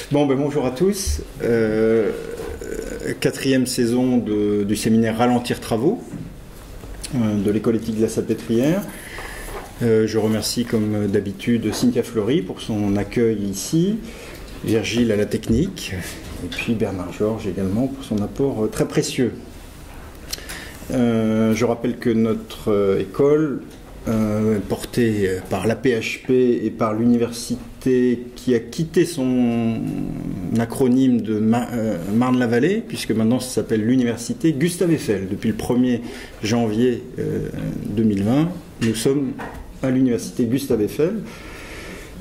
Bon, ben bonjour à tous. Quatrième saison du séminaire Ralentir Travaux de l'école éthique de la Salpêtrière. Je remercie comme d'habitude Cynthia Fleury pour son accueil ici, Virgile à la technique, et puis Bernard Georges également pour son apport très précieux. Je rappelle que notre école, portée par l'APHP et par l'université qui a quitté son acronyme de Marne-la-Vallée, puisque maintenant ça s'appelle l'université Gustave Eiffel. Depuis le 1er janvier 2020, nous sommes à l'université Gustave Eiffel.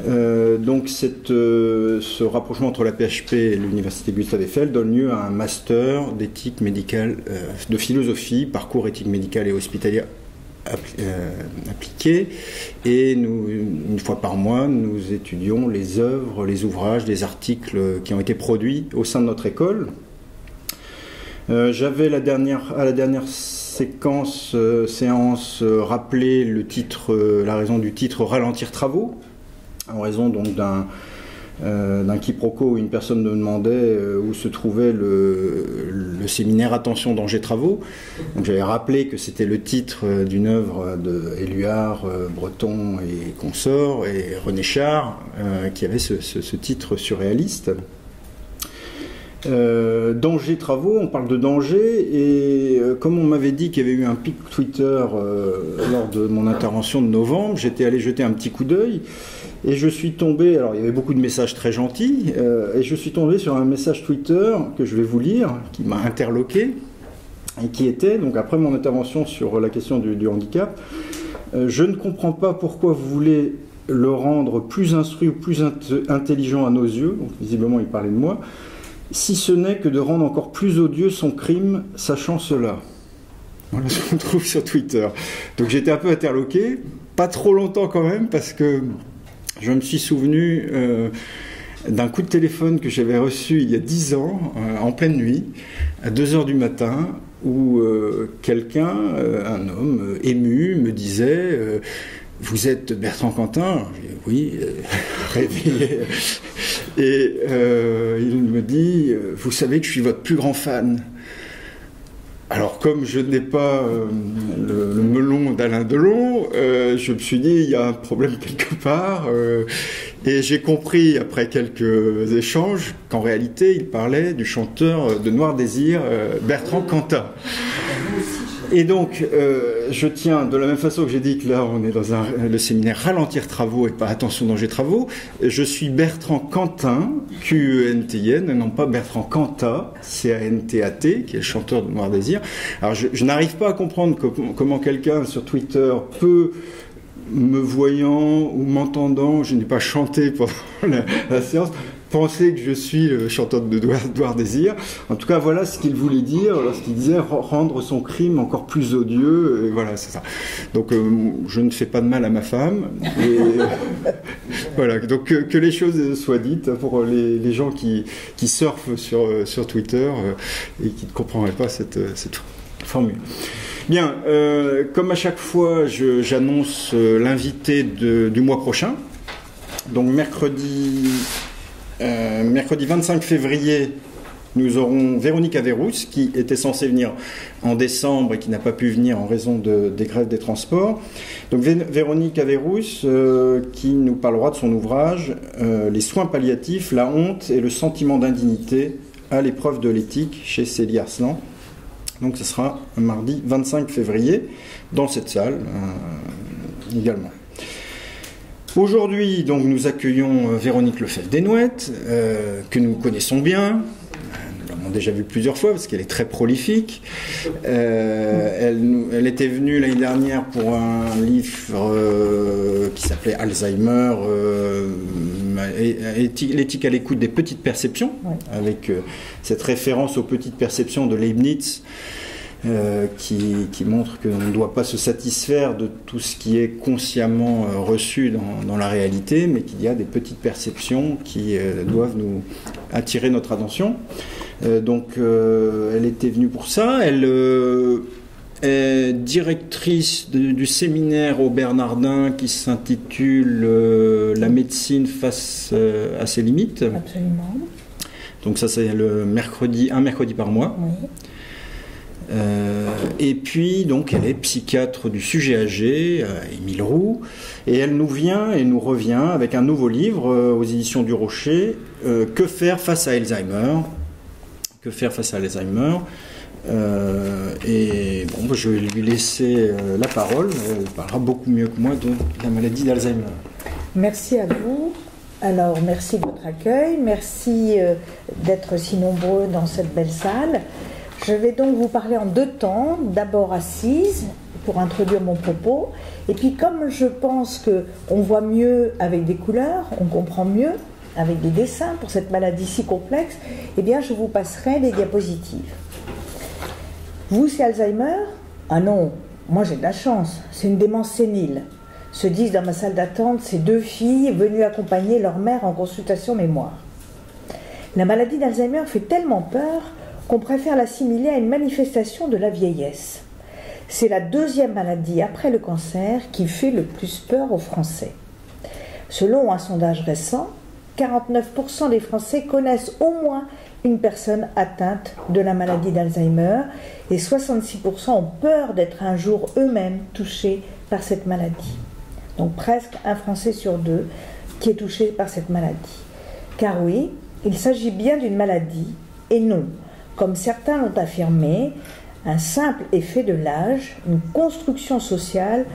Donc ce rapprochement entre la PHP et l'université Gustave Eiffel donne lieu à un master d'éthique médicale, de philosophie, parcours éthique médicale et hospitalière appliqué, et nous, une fois par mois, nous étudions les œuvres, les ouvrages, les articles qui ont été produits au sein de notre école. J'avais à la dernière séance rappelé le titre, la raison du titre Ralentir Travaux, en raison donc d'un quiproquo où une personne me demandait où se trouvait le séminaire Attention danger travaux. Donc j'avais rappelé que c'était le titre d'une œuvre de Éluard, Breton et consorts, et René Char qui avait ce titre surréaliste. Danger travaux, on parle de danger, et comme on m'avait dit qu'il y avait eu un pic Twitter lors de mon intervention de novembre, j'étais allé jeter un petit coup d'œil et je suis tombé, alors il y avait beaucoup de messages très gentils, et je suis tombé sur un message Twitter que je vais vous lire, qui m'a interloqué, et qui était, donc après mon intervention sur la question du handicap, je ne comprends pas pourquoi vous voulez le rendre plus instruit ou plus intelligent à nos yeux, donc visiblement il parlait de moi, si ce n'est que de rendre encore plus odieux son crime, sachant cela. Voilà ce qu'on trouve sur Twitter. Donc j'étais un peu interloqué, pas trop longtemps quand même, parce que je me suis souvenu d'un coup de téléphone que j'avais reçu il y a 10 ans, en pleine nuit, à 2 h du matin, où quelqu'un, un homme ému, me disait vous êtes Bertrand Cantin? Oui, réveillé. Et il me dit vous savez que je suis votre plus grand fan. Alors, comme je n'ai pas le melon d'Alain Delon, je me suis dit, il y a un problème quelque part. Et j'ai compris, après quelques échanges, qu'en réalité, il parlait du chanteur de Noir Désir, Bertrand Cantat. Et donc, je tiens, de la même façon que j'ai dit que là, on est dans le séminaire Ralentir Travaux et pas Attention Danger Travaux, je suis Bertrand Cantin, Q-E-N-T-I-N, non pas Bertrand Cantat, C-A-N-T-A-T, qui est le chanteur de Noir Désir. Alors, je n'arrive pas à comprendre comment quelqu'un sur Twitter peut, me voyant ou m'entendant, je n'ai pas chanté pendant la séance, penser que je suis le chanteur de Noir Désir. En tout cas, voilà ce qu'il voulait dire lorsqu'il disait rendre son crime encore plus odieux. Et voilà, c'est ça. Donc, je ne fais pas de mal à ma femme. Et, voilà, donc que les choses soient dites pour les gens qui surfent sur Twitter et qui ne comprendraient pas cette formule. Bien, comme à chaque fois, j'annonce l'invité du mois prochain. Donc, mercredi 25 février, nous aurons Véronique Averrousse, qui était censée venir en décembre et qui n'a pas pu venir en raison des grèves des transports. Donc Véronique Averrousse, qui nous parlera de son ouvrage Les soins palliatifs, la honte et le sentiment d'indignité à l'épreuve de l'éthique chez Célie Arslan. Donc ce sera un mardi 25 février dans cette salle également. Aujourd'hui, donc, nous accueillons Véronique Lefebvre-Desnouettes, que nous connaissons bien. Nous l'avons déjà vue plusieurs fois parce qu'elle est très prolifique. Elle était venue l'année dernière pour un livre qui s'appelait Alzheimer, l'éthique à l'écoute des petites perceptions, avec cette référence aux petites perceptions de Leibniz. Qui montre qu'on ne doit pas se satisfaire de tout ce qui est consciemment reçu dans la réalité, mais qu'il y a des petites perceptions qui doivent nous attirer notre attention. Donc elle était venue pour ça. Elle est directrice du séminaire au Bernardin qui s'intitule La médecine face à ses limites. Absolument. Donc ça c'est le mercredi, un mercredi par mois. Oui. Et puis donc elle est psychiatre du sujet âgé, Émile Roux, et elle nous vient et nous revient avec un nouveau livre aux éditions du Rocher, Que faire face à Alzheimer. Que faire face à Alzheimer. Et bon, je vais lui laisser la parole. Elle parlera beaucoup mieux que moi de la maladie d'Alzheimer. Merci à vous. Alors, merci de votre accueil. Merci d'être si nombreux dans cette belle salle. Je vais donc vous parler en deux temps. D'abord assise, pour introduire mon propos. Et puis, comme je pense qu'on voit mieux avec des couleurs, on comprend mieux avec des dessins pour cette maladie si complexe, eh bien, je vous passerai les diapositives. Vous, c'est Alzheimer? Ah non, moi j'ai de la chance, c'est une démence sénile. Se disent dans ma salle d'attente ces deux filles venues accompagner leur mère en consultation mémoire. La maladie d'Alzheimer fait tellement peur qu'on préfère l'assimiler à une manifestation de la vieillesse. C'est la deuxième maladie après le cancer qui fait le plus peur aux Français. Selon un sondage récent, 49% des Français connaissent au moins une personne atteinte de la maladie d'Alzheimer et 66% ont peur d'être un jour eux-mêmes touchés par cette maladie. Donc presque un Français sur deux qui est touché par cette maladie. Car oui, il s'agit bien d'une maladie et non, comme certains l'ont affirmé, un simple effet de l'âge, une construction sociale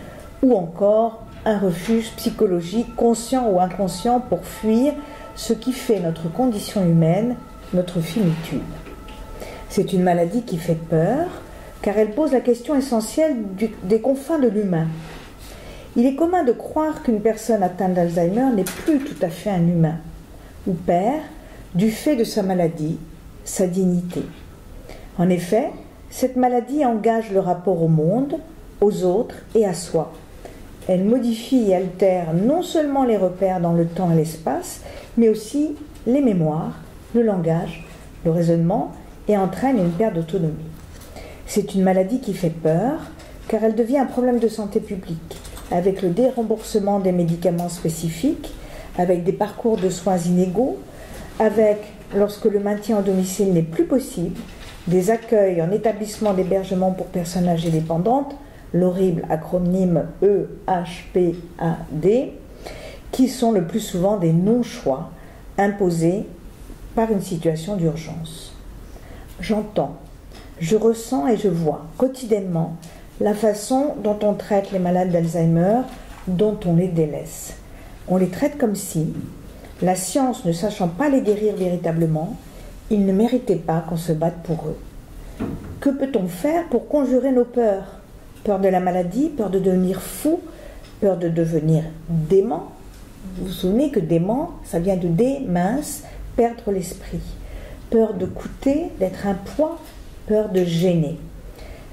ou encore un refuge psychologique conscient ou inconscient pour fuir ce qui fait notre condition humaine, notre finitude. C'est une maladie qui fait peur, car elle pose la question essentielle des confins de l'humain. Il est commun de croire qu'une personne atteinte d'Alzheimer n'est plus tout à fait un humain, ou perd, du fait de sa maladie, sa dignité. En effet, cette maladie engage le rapport au monde, aux autres et à soi. Elle modifie et altère non seulement les repères dans le temps et l'espace, mais aussi les mémoires, le langage, le raisonnement et entraîne une perte d'autonomie. C'est une maladie qui fait peur car elle devient un problème de santé publique, avec le déremboursement des médicaments spécifiques, avec des parcours de soins inégaux, avec, lorsque le maintien au domicile n'est plus possible, des accueils en établissement d'hébergement pour personnes âgées dépendantes, l'horrible acronyme EHPAD, qui sont le plus souvent des non-choix imposés par une situation d'urgence. J'entends, je ressens et je vois quotidiennement la façon dont on traite les malades d'Alzheimer, dont on les délaisse. On les traite comme si, la science ne sachant pas les guérir véritablement, ils ne méritaient pas qu'on se batte pour eux. Que peut-on faire pour conjurer nos peurs? Peur de la maladie, peur de devenir fou, peur de devenir dément. Vous vous souvenez que dément, ça vient de démince, perdre l'esprit. Peur de coûter, d'être un poids, peur de gêner.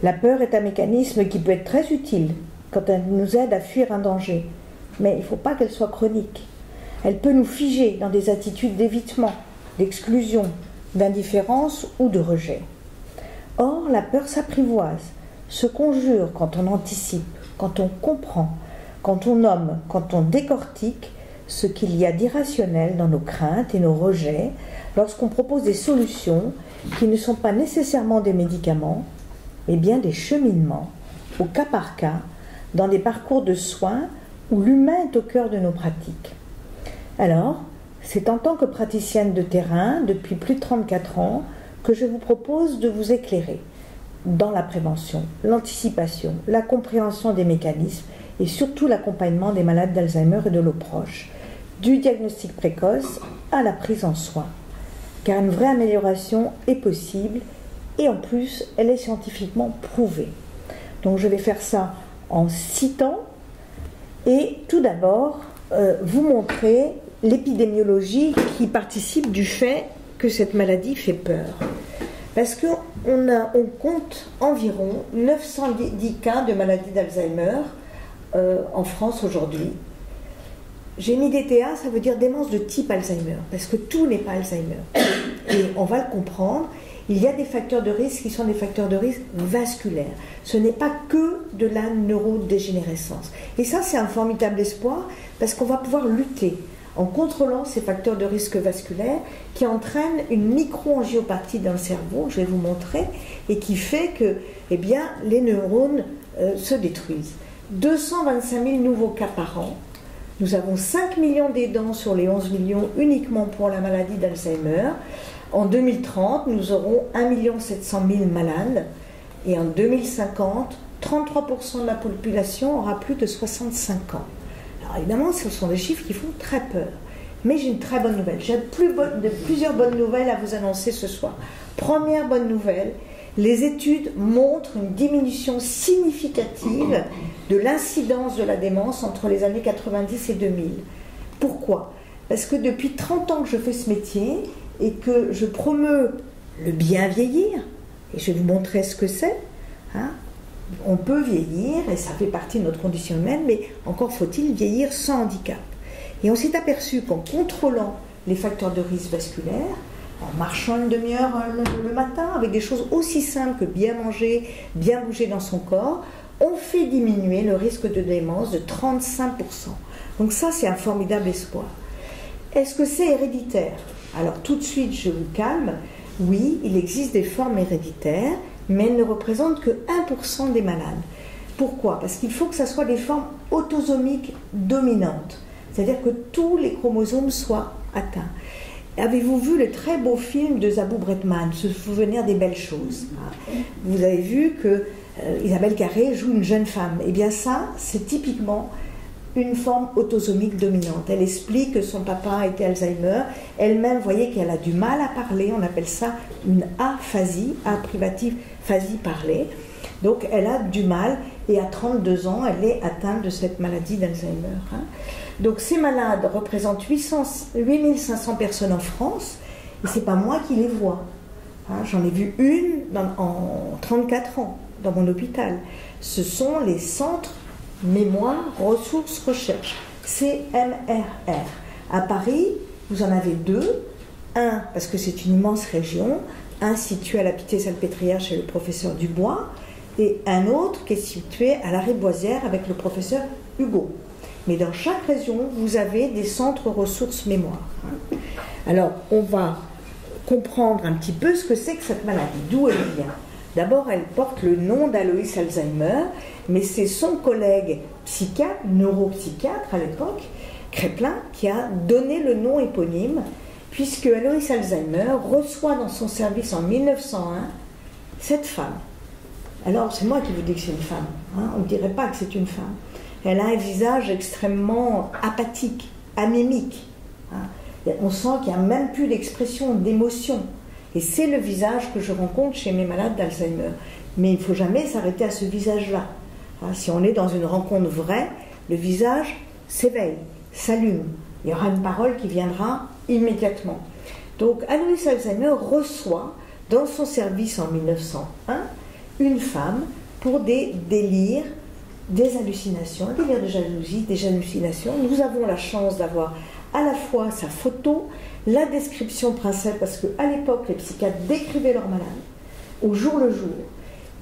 La peur est un mécanisme qui peut être très utile quand elle nous aide à fuir un danger, mais il ne faut pas qu'elle soit chronique. Elle peut nous figer dans des attitudes d'évitement, d'exclusion, d'indifférence ou de rejet. Or, la peur s'apprivoise, se conjure quand on anticipe, quand on comprend, quand on nomme, quand on décortique ce qu'il y a d'irrationnel dans nos craintes et nos rejets, lorsqu'on propose des solutions qui ne sont pas nécessairement des médicaments, mais bien des cheminements, au cas par cas, dans des parcours de soins où l'humain est au cœur de nos pratiques. Alors, c'est en tant que praticienne de terrain, depuis plus de 34 ans, que je vous propose de vous éclairer dans la prévention, l'anticipation, la compréhension des mécanismes et surtout l'accompagnement des malades d'Alzheimer et de leurs proches, du diagnostic précoce à la prise en soin. Car une vraie amélioration est possible et en plus, elle est scientifiquement prouvée. Donc je vais faire ça en 6 temps et tout d'abord vous montrer l'épidémiologie qui participe du fait que cette maladie fait peur. Parce qu'on compte environ 910 cas de maladie d'Alzheimer en France aujourd'hui. J'ai mis DTA, ça veut dire démence de type Alzheimer, parce que tout n'est pas Alzheimer. Et on va le comprendre, il y a des facteurs de risque qui sont des facteurs de risque vasculaires. Ce n'est pas que de la neurodégénérescence. Et ça, c'est un formidable espoir, parce qu'on va pouvoir lutter en contrôlant ces facteurs de risque vasculaire qui entraînent une micro-angiopathie dans le cerveau, je vais vous montrer, et qui fait que eh bien, les neurones se détruisent. 225 000 nouveaux cas par an. Nous avons 5 millions d'aidants sur les 11 millions uniquement pour la maladie d'Alzheimer. En 2030, nous aurons 1 700 000 malades. Et en 2050, 33% de la population aura plus de 65 ans. Alors évidemment, ce sont des chiffres qui font très peur. Mais j'ai une très bonne nouvelle. J'ai plusieurs bonnes nouvelles à vous annoncer ce soir. Première bonne nouvelle, les études montrent une diminution significative de l'incidence de la démence entre les années 90 et 2000. Pourquoi? Parce que depuis 30 ans que je fais ce métier et que je promeus le bien vieillir, et je vais vous montrer ce que c'est, hein, on peut vieillir, et ça fait partie de notre condition humaine, mais encore faut-il vieillir sans handicap. Et on s'est aperçu qu'en contrôlant les facteurs de risque vasculaire, en marchant une demi-heure le matin, avec des choses aussi simples que bien manger, bien bouger dans son corps, on fait diminuer le risque de démence de 35%. Donc ça, c'est un formidable espoir. Est-ce que c'est héréditaire? Alors tout de suite, je vous calme. Oui, il existe des formes héréditaires, mais elles ne représentent que 1% des malades. Pourquoi? Parce qu'il faut que ce soit des formes autosomiques dominantes, c'est-à-dire que tous les chromosomes soient atteints. Avez-vous vu le très beau film de Zabou Bretman, Se souvenir des belles choses? Vous avez vu que Isabelle Carré joue une jeune femme. Eh bien ça, c'est typiquement une forme autosomique dominante. Elle explique que son papa était Alzheimer. Elle-même, voyez qu'elle a du mal à parler. On appelle ça une aphasie, A privative, phasie parler. Donc elle a du mal et à 32 ans, elle est atteinte de cette maladie d'Alzheimer. Donc ces malades représentent 8500 personnes en France et c'est pas moi qui les vois. J'en ai vu une en 34 ans dans mon hôpital. Ce sont les centres Mémoire, Ressources, Recherche, CMRR. À Paris, vous en avez deux. Un, parce que c'est une immense région, un situé à la Pitié-Salpêtrière chez le professeur Dubois, et un autre qui est situé à la Riboisière avec le professeur Hugo. Mais dans chaque région, vous avez des centres ressources mémoire. Alors, on va comprendre un petit peu ce que c'est que cette maladie, d'où elle vient. D'abord, elle porte le nom d'Aloïs Alzheimer, mais c'est son collègue psychiatre, neuropsychiatre à l'époque, Kreplin, qui a donné le nom éponyme, puisque Aloïs Alzheimer reçoit dans son service en 1901 cette femme. Alors, c'est moi qui vous dis que c'est une femme, on ne dirait pas que c'est une femme. Elle a un visage extrêmement apathique, anémique. On sent qu'il n'y a même plus d'expression, d'émotion. Et c'est le visage que je rencontre chez mes malades d'Alzheimer. Mais il ne faut jamais s'arrêter à ce visage-là. Si on est dans une rencontre vraie, le visage s'éveille, s'allume. Il y aura une parole qui viendra immédiatement. Donc, Aloïs Alzheimer reçoit dans son service en 1901 une femme pour des délires, des hallucinations, des délires de jalousie, des hallucinations. Nous avons la chance d'avoir à la fois sa photo, la description principale, parce qu'à l'époque, les psychiatres décrivaient leurs malades au jour le jour.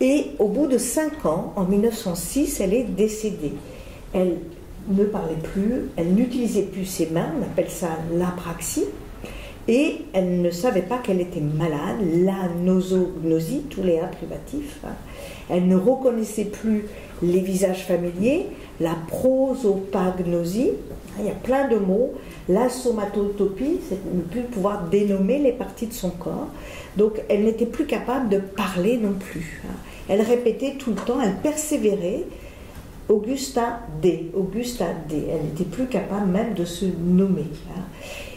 Et au bout de 5 ans, en 1906, elle est décédée. Elle ne parlait plus, elle n'utilisait plus ses mains, on appelle ça l'apraxie, et elle ne savait pas qu'elle était malade, la nosognosie, tous les A privatifs. Elle ne reconnaissait plus les visages familiers, la prosopagnosie, il y a plein de mots, la somatotopie, c'est ne plus pouvoir dénommer les parties de son corps. Donc elle n'était plus capable de parler non plus. Elle répétait tout le temps, elle persévérait. Augusta D. Elle n'était plus capable même de se nommer.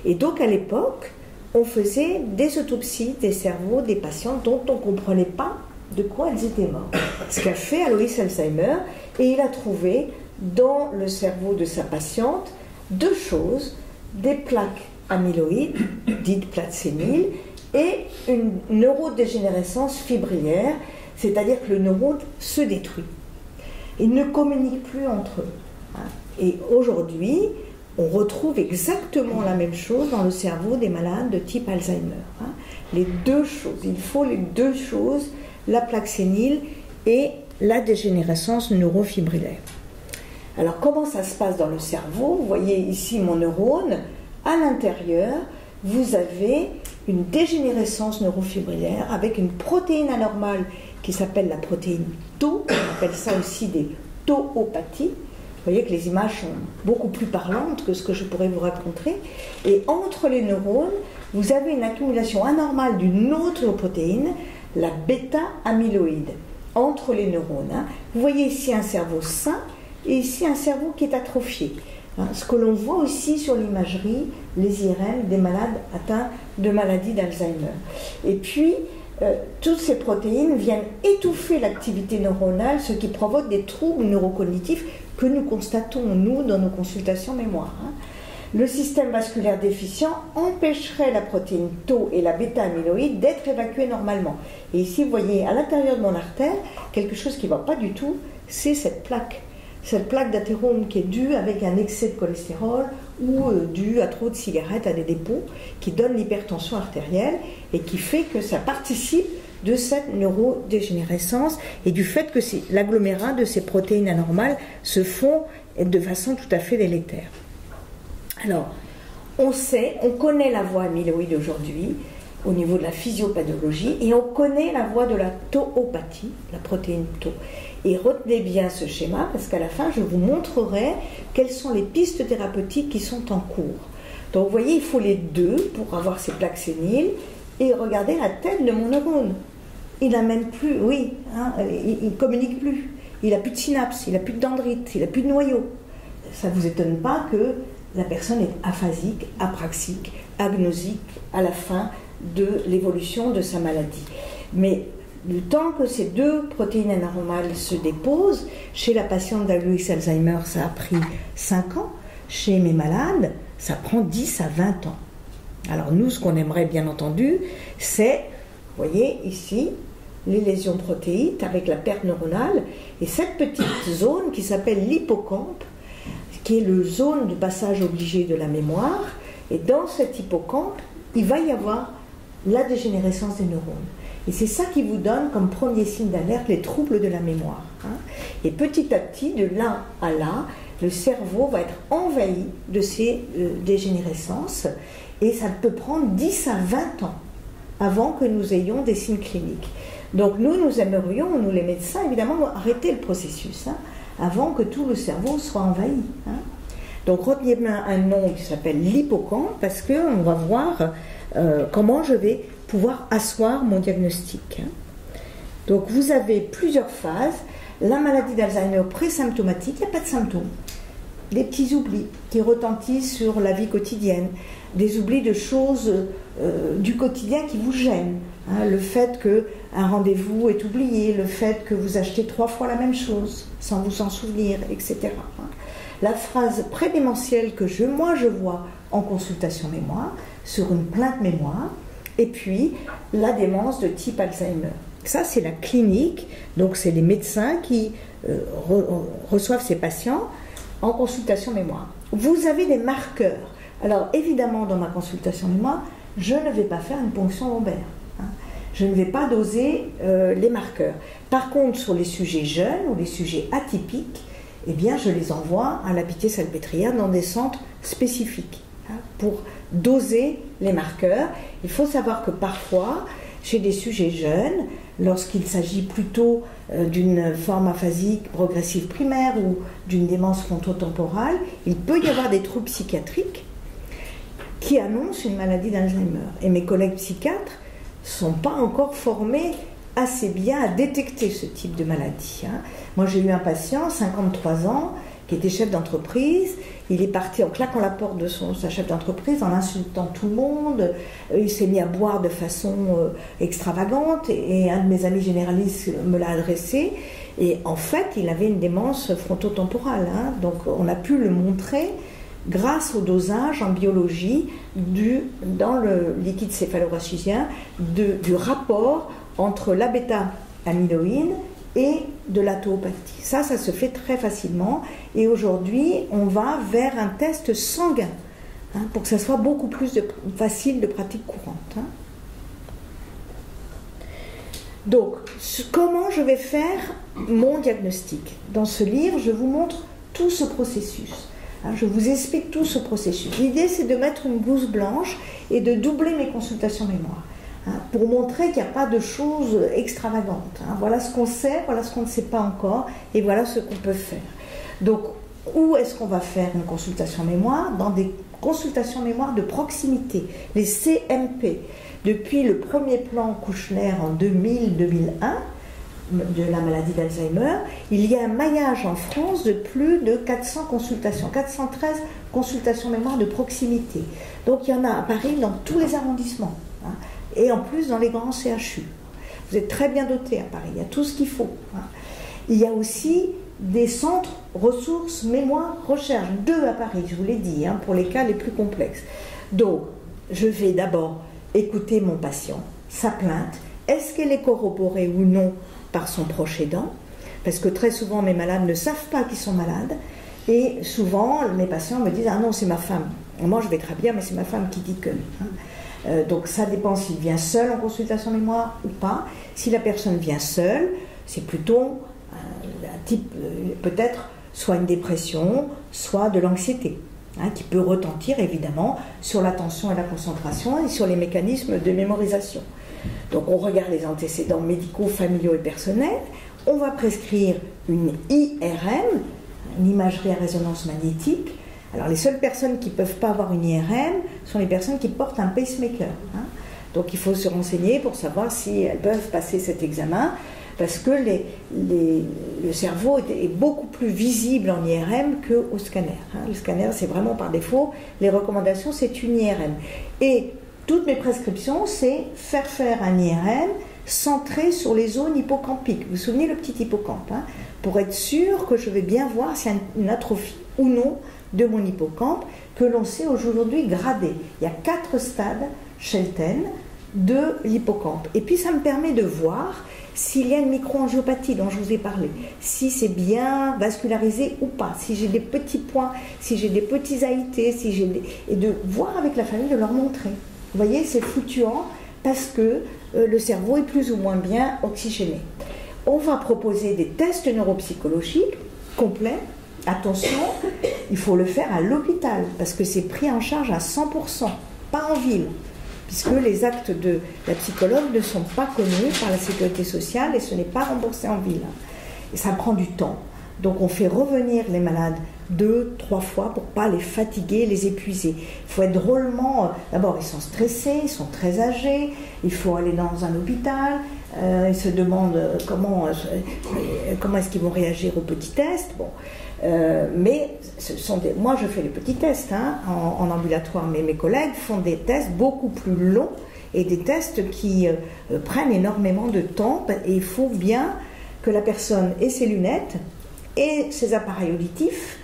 Et donc à l'époque, on faisait des autopsies des cerveaux des patients dont on ne comprenait pas de quoi elles étaient mortes. Ce qu'a fait Aloïs Alzheimer, et il a trouvé dans le cerveau de sa patiente 2 choses, des plaques amyloïdes, dites plaques séniles, et une neurodégénérescence fibrillaire, c'est-à-dire que le neurone se détruit. Ils ne communiquent plus entre eux. Et aujourd'hui, on retrouve exactement la même chose dans le cerveau des malades de type Alzheimer. Les 2 choses, il faut les 2 choses, la plaque sénile et la dégénérescence neurofibrillaire. Alors comment ça se passe dans le cerveau? Vous voyez ici mon neurone, à l'intérieur, vous avez une dégénérescence neurofibrillaire avec une protéine anormale qui s'appelle la protéine Tau. On appelle ça aussi des tauopathies. Vous voyez que les images sont beaucoup plus parlantes que ce que je pourrais vous raconter. Et entre les neurones, vous avez une accumulation anormale d'une autre protéine, la bêta-amyloïde, entre les neurones. Vous voyez ici un cerveau sain et ici un cerveau qui est atrophié. Ce que l'on voit aussi sur l'imagerie, les IRM des malades atteints de maladie d'Alzheimer. Et puis, toutes ces protéines viennent étouffer l'activité neuronale, ce qui provoque des troubles neurocognitifs que nous constatons, nous, dans nos consultations mémoire. Le système vasculaire déficient empêcherait la protéine Tau et la bêta-amyloïde d'être évacuées normalement. Et ici, vous voyez, à l'intérieur de mon artère, quelque chose qui ne va pas du tout, c'est cette plaque. Cette plaque d'athérome qui est due avec un excès de cholestérol ou due à trop de cigarettes, à des dépôts, qui donne l'hypertension artérielle et qui fait que ça participe de cette neurodégénérescence et du fait que l'agglomérat de ces protéines anormales se font de façon tout à fait délétère. Alors, on connaît la voie amyloïde aujourd'hui au niveau de la physiopathologie et on connaît la voie de la tauopathie, la protéine Tau. Et retenez bien ce schéma parce qu'à la fin, je vous montrerai quelles sont les pistes thérapeutiques qui sont en cours. Donc, vous voyez, il faut les deux pour avoir ces plaques séniles. Et regardez la tête de mon neurone. Il n'amène plus, oui, il ne communique plus. Il n'a plus de synapses, il n'a plus de dendrites, il n'a plus de noyau. Ça ne vous étonne pas que la personne est aphasique, apraxique, agnosique à la fin de l'évolution de sa maladie. Mais le temps que ces deux protéines anormales se déposent, chez la patiente d'Alois Alzheimer, ça a pris 5 ans. Chez mes malades, ça prend 10 à 20 ans. Alors nous, ce qu'on aimerait bien entendu, c'est, vous voyez ici, les lésions protéiques avec la perte neuronale, et cette petite zone qui s'appelle l'hippocampe, qui est le zone de passage obligé de la mémoire, et dans cet hippocampe, il va y avoir la dégénérescence des neurones. Et c'est ça qui vous donne comme premier signe d'alerte les troubles de la mémoire. Et petit à petit, de là à là, le cerveau va être envahi de ces dégénérescences, et ça peut prendre 10 à 20 ans avant que nous ayons des signes cliniques. Donc nous aimerions, nous les médecins, évidemment, arrêter le processus, avant que tout le cerveau soit envahi. Donc retenez bien un nom qui s'appelle l'hippocampe, parce qu'on va voir comment je vais pouvoir asseoir mon diagnostic. Donc vous avez plusieurs phases. La maladie d'Alzheimer présymptomatique, il n'y a pas de symptômes. Des petits oublis qui retentissent sur la vie quotidienne, des oublis de choses du quotidien qui vous gênent. Le fait qu'un rendez-vous est oublié, le fait que vous achetez 3 fois la même chose sans vous en souvenir, etc. La phrase prédémentielle que moi je vois en consultation mémoire, sur une plainte mémoire, et puis la démence de type Alzheimer. Ça, c'est la clinique, donc c'est les médecins qui reçoivent ces patients en consultation mémoire. Vous avez des marqueurs. Alors évidemment, dans ma consultation mémoire, je ne vais pas faire une ponction lombaire. Je ne vais pas doser les marqueurs. Par contre, sur les sujets jeunes ou les sujets atypiques, eh bien, je les envoie à la Pitié-Salpêtrière dans des centres spécifiques pour doser les marqueurs. Il faut savoir que parfois, chez des sujets jeunes, lorsqu'il s'agit plutôt d'une forme aphasique progressive primaire ou d'une démence frontotemporale, il peut y avoir des troubles psychiatriques qui annoncent une maladie d'Alzheimer. Et mes collègues psychiatres ne sont pas encore formés assez bien à détecter ce type de maladie. Moi, j'ai eu un patient, 53 ans, qui était chef d'entreprise. Il est parti en claquant la porte de sa chef d'entreprise, en insultant tout le monde. Il s'est mis à boire de façon extravagante et un de mes amis généralistes me l'a adressé. Et en fait, il avait une démence frontotemporale. Donc, on a pu le montrer grâce au dosage en biologie dans le liquide céphalorachidien du rapport entre la bêta-amyloïde et de la tauopathie. Ça se fait très facilement. Et aujourd'hui, on va vers un test sanguin pour que ça soit beaucoup plus facile de pratique courante. Donc, comment je vais faire mon diagnostic? Dans ce livre, je vous montre tout ce processus. Hein, je vous explique tout ce processus. L'idée, c'est de mettre une blouse blanche et de doubler mes consultations mémoire, hein, pour montrer qu'il n'y a pas de choses extravagantes. Hein. Voilà ce qu'on sait, voilà ce qu'on ne sait pas encore, et voilà ce qu'on peut faire. Donc, où est-ce qu'on va faire une consultation mémoire? Dans des consultations mémoire de proximité, les CMP. Depuis le premier plan Kouchner en 2000-2001, de la maladie d'Alzheimer, il y a un maillage en France de plus de 400 consultations, 413 consultations mémoire de proximité. Donc il y en a à Paris dans tous les arrondissements, hein, et en plus dans les grands CHU. Vous êtes très bien dotés à Paris, il y a tout ce qu'il faut. Hein. Il y a aussi des centres ressources mémoire recherche, 2 à Paris, je vous l'ai dit, hein, pour les cas les plus complexes. Donc je vais d'abord écouter mon patient, sa plainte, est-ce qu'elle est corroborée ou non par son proche aidant, parce que très souvent mes malades ne savent pas qu'ils sont malades, et souvent mes patients me disent « Ah non, c'est ma femme, moi je vais très bien, mais c'est ma femme qui dit que... » Donc ça dépend s'il vient seul en consultation mémoire ou pas. Si la personne vient seule, c'est plutôt un type, peut-être, soit une dépression, soit de l'anxiété, hein, qui peut retentir évidemment sur l'attention et la concentration et sur les mécanismes de mémorisation. Donc on regarde les antécédents médicaux, familiaux et personnels, on va prescrire une IRM, une imagerie à résonance magnétique. Alors les seules personnes qui ne peuvent pas avoir une IRM sont les personnes qui portent un pacemaker. Hein. Donc il faut se renseigner pour savoir si elles peuvent passer cet examen, parce que le cerveau est beaucoup plus visible en IRM qu'au scanner. Hein. Le scanner, c'est vraiment par défaut, les recommandations, c'est une IRM. Et toutes mes prescriptions, c'est faire un IRM centré sur les zones hippocampiques. Vous vous souvenez le petit hippocampe, hein, pour être sûr que je vais bien voir s'il y a une atrophie ou non de mon hippocampe, que l'on sait aujourd'hui grader. Il y a 4 stades Shelton de l'hippocampe. Et puis ça me permet de voir s'il y a une microangiopathie dont je vous ai parlé, si c'est bien vascularisé ou pas, si j'ai des petits points, si j'ai des petits AIT, et de voir avec la famille, de leur montrer. Vous voyez, c'est fluctuant parce que le cerveau est plus ou moins bien oxygéné. On va proposer des tests neuropsychologiques complets. Attention, il faut le faire à l'hôpital parce que c'est pris en charge à 100%, pas en ville, puisque les actes de la psychologue ne sont pas connus par la sécurité sociale et ce n'est pas remboursé en ville. Et ça prend du temps. Donc on fait revenir les malades 2, 3 fois pour ne pas les fatiguer, les épuiser. Il faut être drôlement... D'abord, ils sont stressés, ils sont très âgés, il faut aller dans un hôpital, ils se demandent comment est-ce qu'ils vont réagir aux petits tests. Bon. Mais moi, je fais les petits tests hein, en ambulatoire, mais mes collègues font des tests beaucoup plus longs et des tests qui prennent énormément de temps. Et il faut bien que la personne ait ses lunettes et ses appareils auditifs,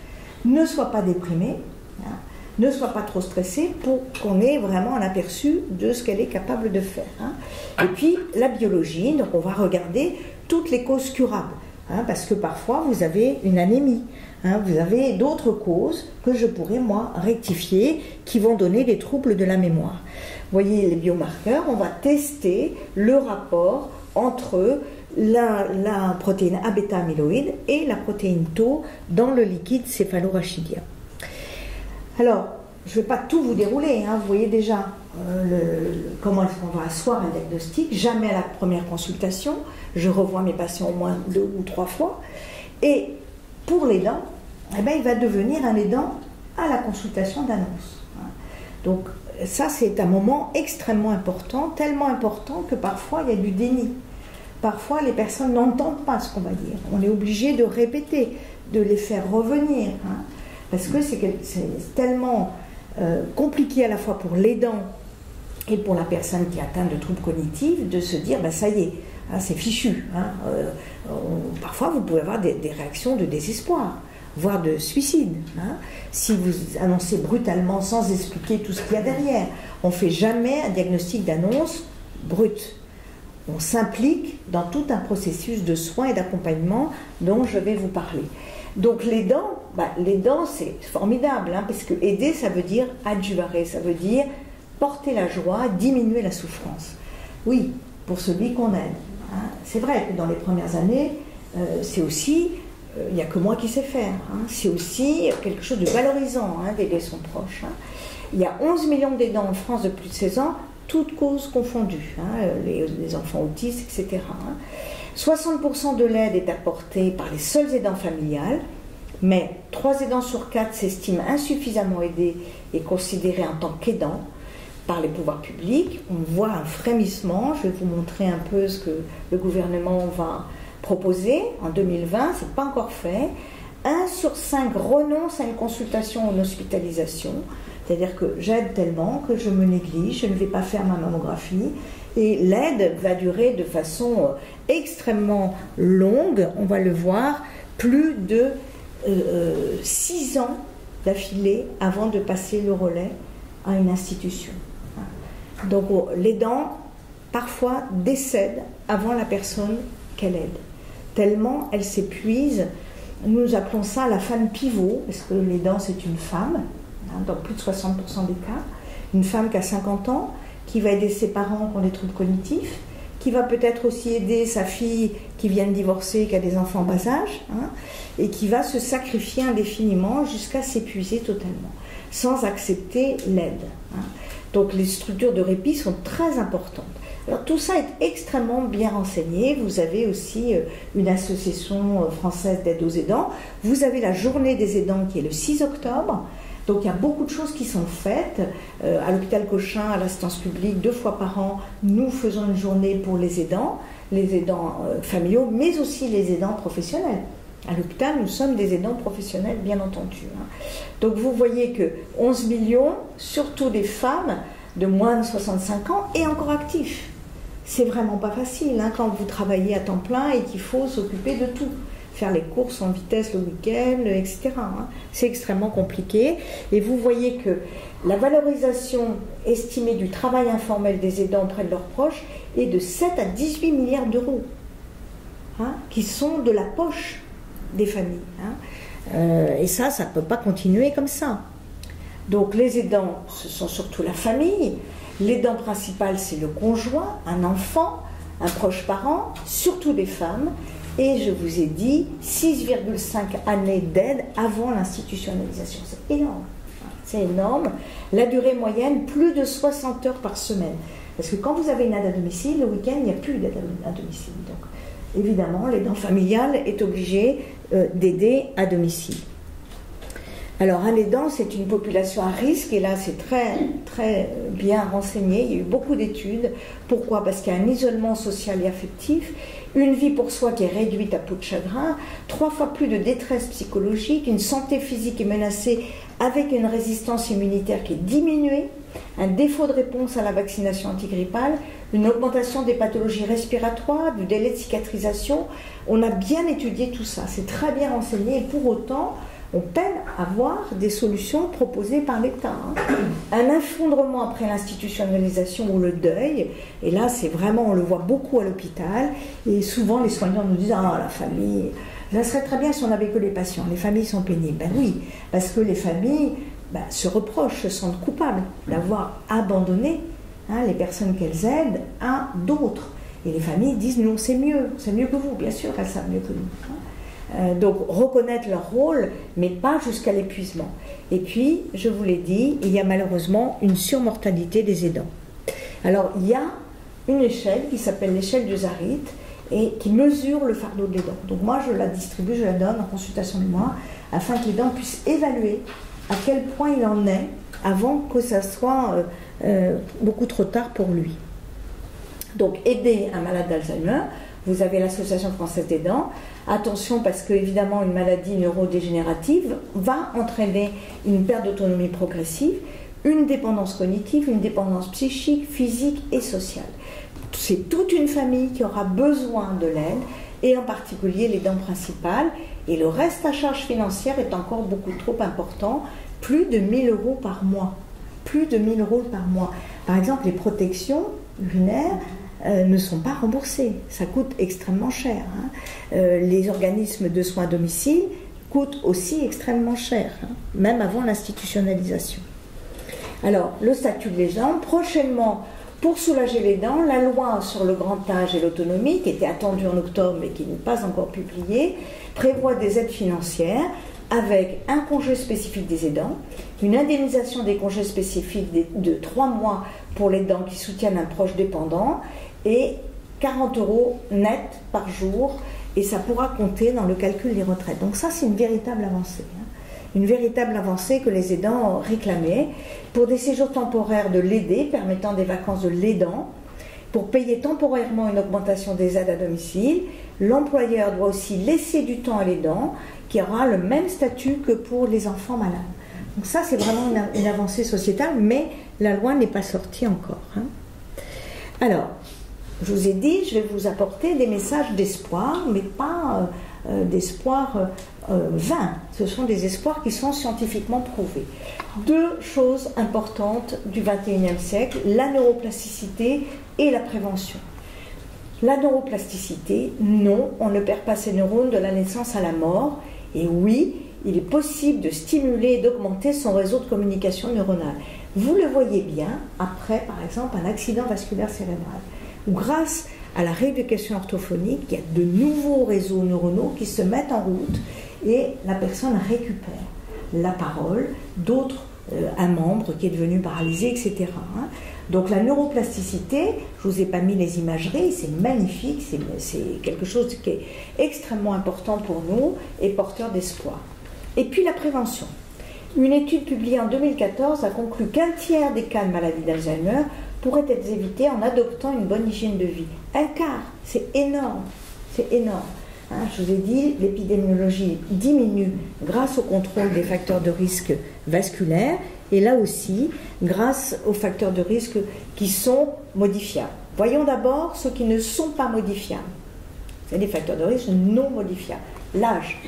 ne soit pas déprimée, hein, ne soit pas trop stressée pour qu'on ait vraiment un aperçu de ce qu'elle est capable de faire. Hein. Et puis la biologie, donc on va regarder toutes les causes curables, hein, parce que parfois vous avez une anémie, hein, vous avez d'autres causes que je pourrais moi rectifier qui vont donner des troubles de la mémoire. Vous voyez les biomarqueurs, on va tester le rapport entre la protéine A-bêta-amyloïde et la protéine tau dans le liquide céphalorachidien. Alors, je ne vais pas tout vous dérouler, hein, vous voyez déjà comment est-ce qu'on va asseoir un diagnostic. Jamais à la première consultation, je revois mes patients au moins 2 ou 3 fois. Et pour l'aidant, eh ben, il va devenir un aidant à la consultation d'annonce. Hein. Donc ça, c'est un moment extrêmement important, tellement important que parfois il y a du déni. Parfois, les personnes n'entendent pas ce qu'on va dire. On est obligé de répéter, de les faire revenir. Hein, parce que c'est tellement compliqué à la fois pour l'aidant et pour la personne qui est atteinte de troubles cognitifs de se dire, ben, ça y est, hein, c'est fichu. Hein, parfois, vous pouvez avoir des réactions de désespoir, voire de suicide. Hein, si vous annoncez brutalement sans expliquer tout ce qu'il y a derrière. On ne fait jamais un diagnostic d'annonce brut. On s'implique dans tout un processus de soins et d'accompagnement dont je vais vous parler. Donc l'aidant, c'est formidable, hein, parce que aider, ça veut dire adjuvarer, ça veut dire porter la joie, diminuer la souffrance. Oui, pour celui qu'on aide. Hein. C'est vrai que dans les premières années, c'est aussi il n'y a que moi qui sais faire. C'est aussi quelque chose de valorisant d'aider son proche. Il y a 11 millions d'aidants en France de plus de 16 ans, toutes causes confondues, les enfants autistes, etc. 60% de l'aide est apportée par les seuls aidants familiales, mais 3 aidants sur 4 s'estiment insuffisamment aidés et considérés en tant qu'aidants par les pouvoirs publics. On voit un frémissement. Je vais vous montrer un peu ce que le gouvernement va proposer en 2020, ce n'est pas encore fait. 1 sur 5 renonce à une consultation ou une hospitalisation, c'est-à-dire que j'aide tellement que je me néglige, je ne vais pas faire ma mammographie, et l'aide va durer de façon extrêmement longue, on va le voir, plus de 6 ans d'affilée avant de passer le relais à une institution. Donc l'aidant, parfois, décède avant la personne qu'elle aide, tellement elle s'épuise. Nous appelons ça la femme pivot, parce que l'aidant, c'est une femme, dans plus de 60% des cas, une femme qui a 50 ans, qui va aider ses parents qui ont des troubles cognitifs, qui va peut-être aussi aider sa fille qui vient de divorcer, qui a des enfants en bas âge, et qui va se sacrifier indéfiniment jusqu'à s'épuiser totalement, sans accepter l'aide. Donc les structures de répit sont très importantes. Alors tout ça est extrêmement bien renseigné. Vous avez aussi une association française d'aide aux aidants. Vous avez la journée des aidants qui est le 6 octobre. Donc il y a beaucoup de choses qui sont faites. À l'hôpital Cochin, à l'assistance publique, 2 fois par an, nous faisons une journée pour les aidants familiaux, mais aussi les aidants professionnels. À l'hôpital, nous sommes des aidants professionnels, bien entendu. Donc vous voyez que 11 millions, surtout des femmes de moins de 65 ans et encore actifs. C'est vraiment pas facile quand vous travaillez à temps plein et qu'il faut s'occuper de tout. Faire les courses en vitesse le week-end, etc. C'est extrêmement compliqué. Et vous voyez que la valorisation estimée du travail informel des aidants auprès de leurs proches est de 7 à 18 milliards d'euros, qui sont de la poche des familles. Et ça ne peut pas continuer comme ça. Donc les aidants, ce sont surtout la famille. L'aidant principal, c'est le conjoint, un enfant, un proche parent, surtout des femmes. Et je vous ai dit 6,5 années d'aide avant l'institutionnalisation. C'est énorme. C'est énorme. La durée moyenne, plus de 60 heures par semaine. Parce que quand vous avez une aide à domicile, le week-end, il n'y a plus d'aide à domicile. Donc, évidemment, l'aidant familial est obligé d'aider à domicile. Alors, un aidant, c'est une population à risque, et là, c'est très, très bien renseigné. Il y a eu beaucoup d'études. Pourquoi ? Parce qu'il y a un isolement social et affectif, une vie pour soi qui est réduite à peau de chagrin, 3 fois plus de détresse psychologique, une santé physique est menacée avec une résistance immunitaire qui est diminuée, un défaut de réponse à la vaccination antigrippale, une augmentation des pathologies respiratoires, du délai de cicatrisation. On a bien étudié tout ça, c'est très bien renseigné, et pour autant, on peine à voir des solutions proposées par l'État. Un effondrement après l'institutionnalisation ou le deuil, et là c'est vraiment, on le voit beaucoup à l'hôpital, et souvent les soignants nous disent « Ah, la famille, ça serait très bien si on n'avait que les patients, les familles sont pénibles. » Ben oui, parce que les familles se reprochent, se sentent coupables d'avoir abandonné les personnes qu'elles aident à d'autres. Et les familles disent « Nous, c'est mieux que vous. » Bien sûr, elles savent mieux que nous. Donc reconnaître leur rôle, mais pas jusqu'à l'épuisement. Et puis, je vous l'ai dit, il y a malheureusement une surmortalité des aidants. Alors, il y a une échelle qui s'appelle l'échelle de Zarit et qui mesure le fardeau de l'aidant. Donc moi, je la distribue, je la donne en consultation de moi, afin que l'aidant puisse évaluer à quel point il en est avant que ça soit beaucoup trop tard pour lui. Donc, aider un malade d'Alzheimer, vous avez l'Association française des dents. Attention, parce que évidemment une maladie neurodégénérative va entraîner une perte d'autonomie progressive, une dépendance cognitive, une dépendance psychique, physique et sociale. C'est toute une famille qui aura besoin de l'aide, et en particulier l'aidant principal, et le reste à charge financière est encore beaucoup trop important, plus de 1 000 € par mois. Plus de 1 000 € par mois. Par exemple, les protections urinaires ne sont pas remboursées. Ça coûte extrêmement cher. Les organismes de soins à domicile coûtent aussi extrêmement cher, même avant l'institutionnalisation. Alors, le statut de l'aidant, prochainement, Pour soulager les dents, la loi sur le grand âge et l'autonomie, qui était attendue en octobre mais qui n'est pas encore publiée, prévoit des aides financières avec un congé spécifique des aidants, une indemnisation des congés spécifiques de 3 mois pour les aidants qui soutiennent un proche dépendant et 40 € net par jour, et ça pourra compter dans le calcul des retraites. Donc ça, c'est une véritable avancée. Une véritable avancée que les aidants réclamaient pour des séjours temporaires de l'aidé, permettant des vacances de l'aidant. Pour payer temporairement une augmentation des aides à domicile, l'employeur doit aussi laisser du temps à l'aidant, qui aura le même statut que pour les enfants malades. Donc ça, c'est vraiment une avancée sociétale, mais la loi n'est pas sortie encore. Alors, je vous ai dit, je vais vous apporter des messages d'espoir, mais pas d'espoir vain. Ce sont des espoirs qui sont scientifiquement prouvés. 2 choses importantes du XXIe siècle, la neuroplasticité et la prévention. La neuroplasticité, non, on ne perd pas ses neurones de la naissance à la mort. Et oui, il est possible de stimuler et d'augmenter son réseau de communication neuronale. Vous le voyez bien après, par exemple, un accident vasculaire cérébral, où grâce à la rééducation orthophonique, il y a de nouveaux réseaux neuronaux qui se mettent en route et la personne récupère la parole, d'autres, un membre qui est devenu paralysé, etc. Donc la neuroplasticité, je ne vous ai pas mis les imageries, c'est magnifique, c'est quelque chose qui est extrêmement important pour nous et porteur d'espoir. Et puis la prévention. Une étude publiée en 2014 a conclu qu'1 tiers des cas de maladie d'Alzheimer pourraient être évités en adoptant une bonne hygiène de vie. 1 quart, c'est énorme, c'est énorme. Je vous ai dit, l'épidémiologie diminue grâce au contrôle des facteurs de risque vasculaires et là aussi grâce aux facteurs de risque qui sont modifiables. Voyons d'abord ceux qui ne sont pas modifiables. C'est des facteurs de risque non modifiables. L'âge,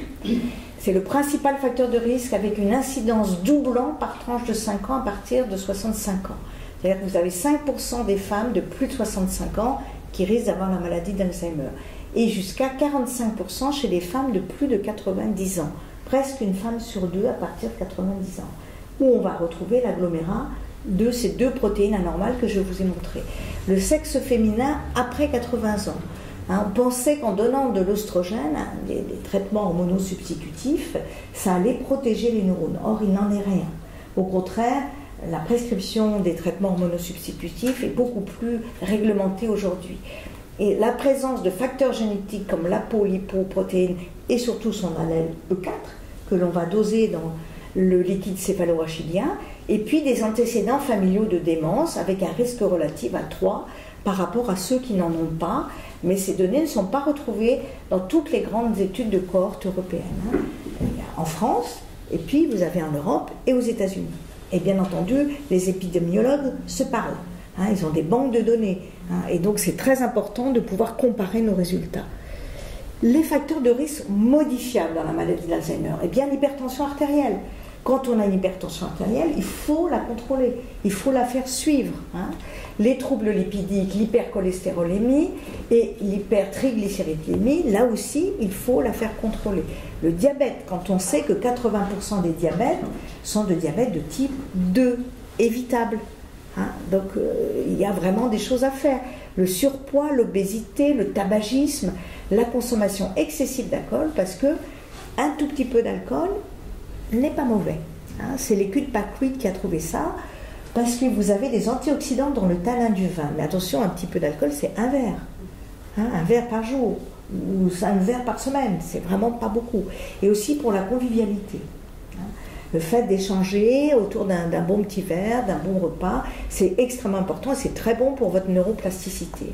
c'est le principal facteur de risque avec une incidence doublant par tranche de 5 ans à partir de 65 ans. C'est-à-dire que vous avez 5% des femmes de plus de 65 ans qui risquent d'avoir la maladie d'Alzheimer. Et jusqu'à 45% chez les femmes de plus de 90 ans. Presque une femme sur 2 à partir de 90 ans. Où on va retrouver l'agglomérat de ces 2 protéines anormales que je vous ai montrées. Le sexe féminin après 80 ans. On pensait qu'en donnant de l'oestrogène, des traitements hormonosubstitutifs, ça allait protéger les neurones. Or, il n'en est rien. Au contraire, la prescription des traitements hormonosubstitutifs est beaucoup plus réglementée aujourd'hui. Et la présence de facteurs génétiques comme l'apolipoprotéine et surtout son allèle E4, que l'on va doser dans le liquide céphalo-rachidien, et puis des antécédents familiaux de démence avec un risque relatif à 3 par rapport à ceux qui n'en ont pas, mais ces données ne sont pas retrouvées dans toutes les grandes études de cohorte européennes. En France, et puis vous avez en Europe et aux États-Unis. Et bien entendu, les épidémiologues se parlent. Ils ont des banques de données. Et donc c'est très important de pouvoir comparer nos résultats. Les facteurs de risque modifiables dans la maladie d'Alzheimer, eh bien l'hypertension artérielle. Quand on a une hypertension artérielle, il faut la contrôler, il faut la faire suivre. Les troubles lipidiques, l'hypercholestérolémie et l'hypertriglycéridémie, là aussi, il faut la faire contrôler. Le diabète, quand on sait que 80% des diabètes sont de diabète de type 2, évitable. Donc il y a vraiment des choses à faire. Le surpoids, l'obésité, le tabagisme, la consommation excessive d'alcool, parce que un tout petit peu d'alcool n'est pas mauvais. C'est l'étude Packard qui a trouvé ça, parce que vous avez des antioxydants dans le tanin du vin. Mais attention, un petit peu d'alcool, c'est un verre. Un verre par jour, ou 5 verres par semaine, c'est vraiment pas beaucoup. Et aussi pour la convivialité. Le fait d'échanger autour d'un bon petit verre, d'un bon repas, c'est extrêmement important et c'est très bon pour votre neuroplasticité.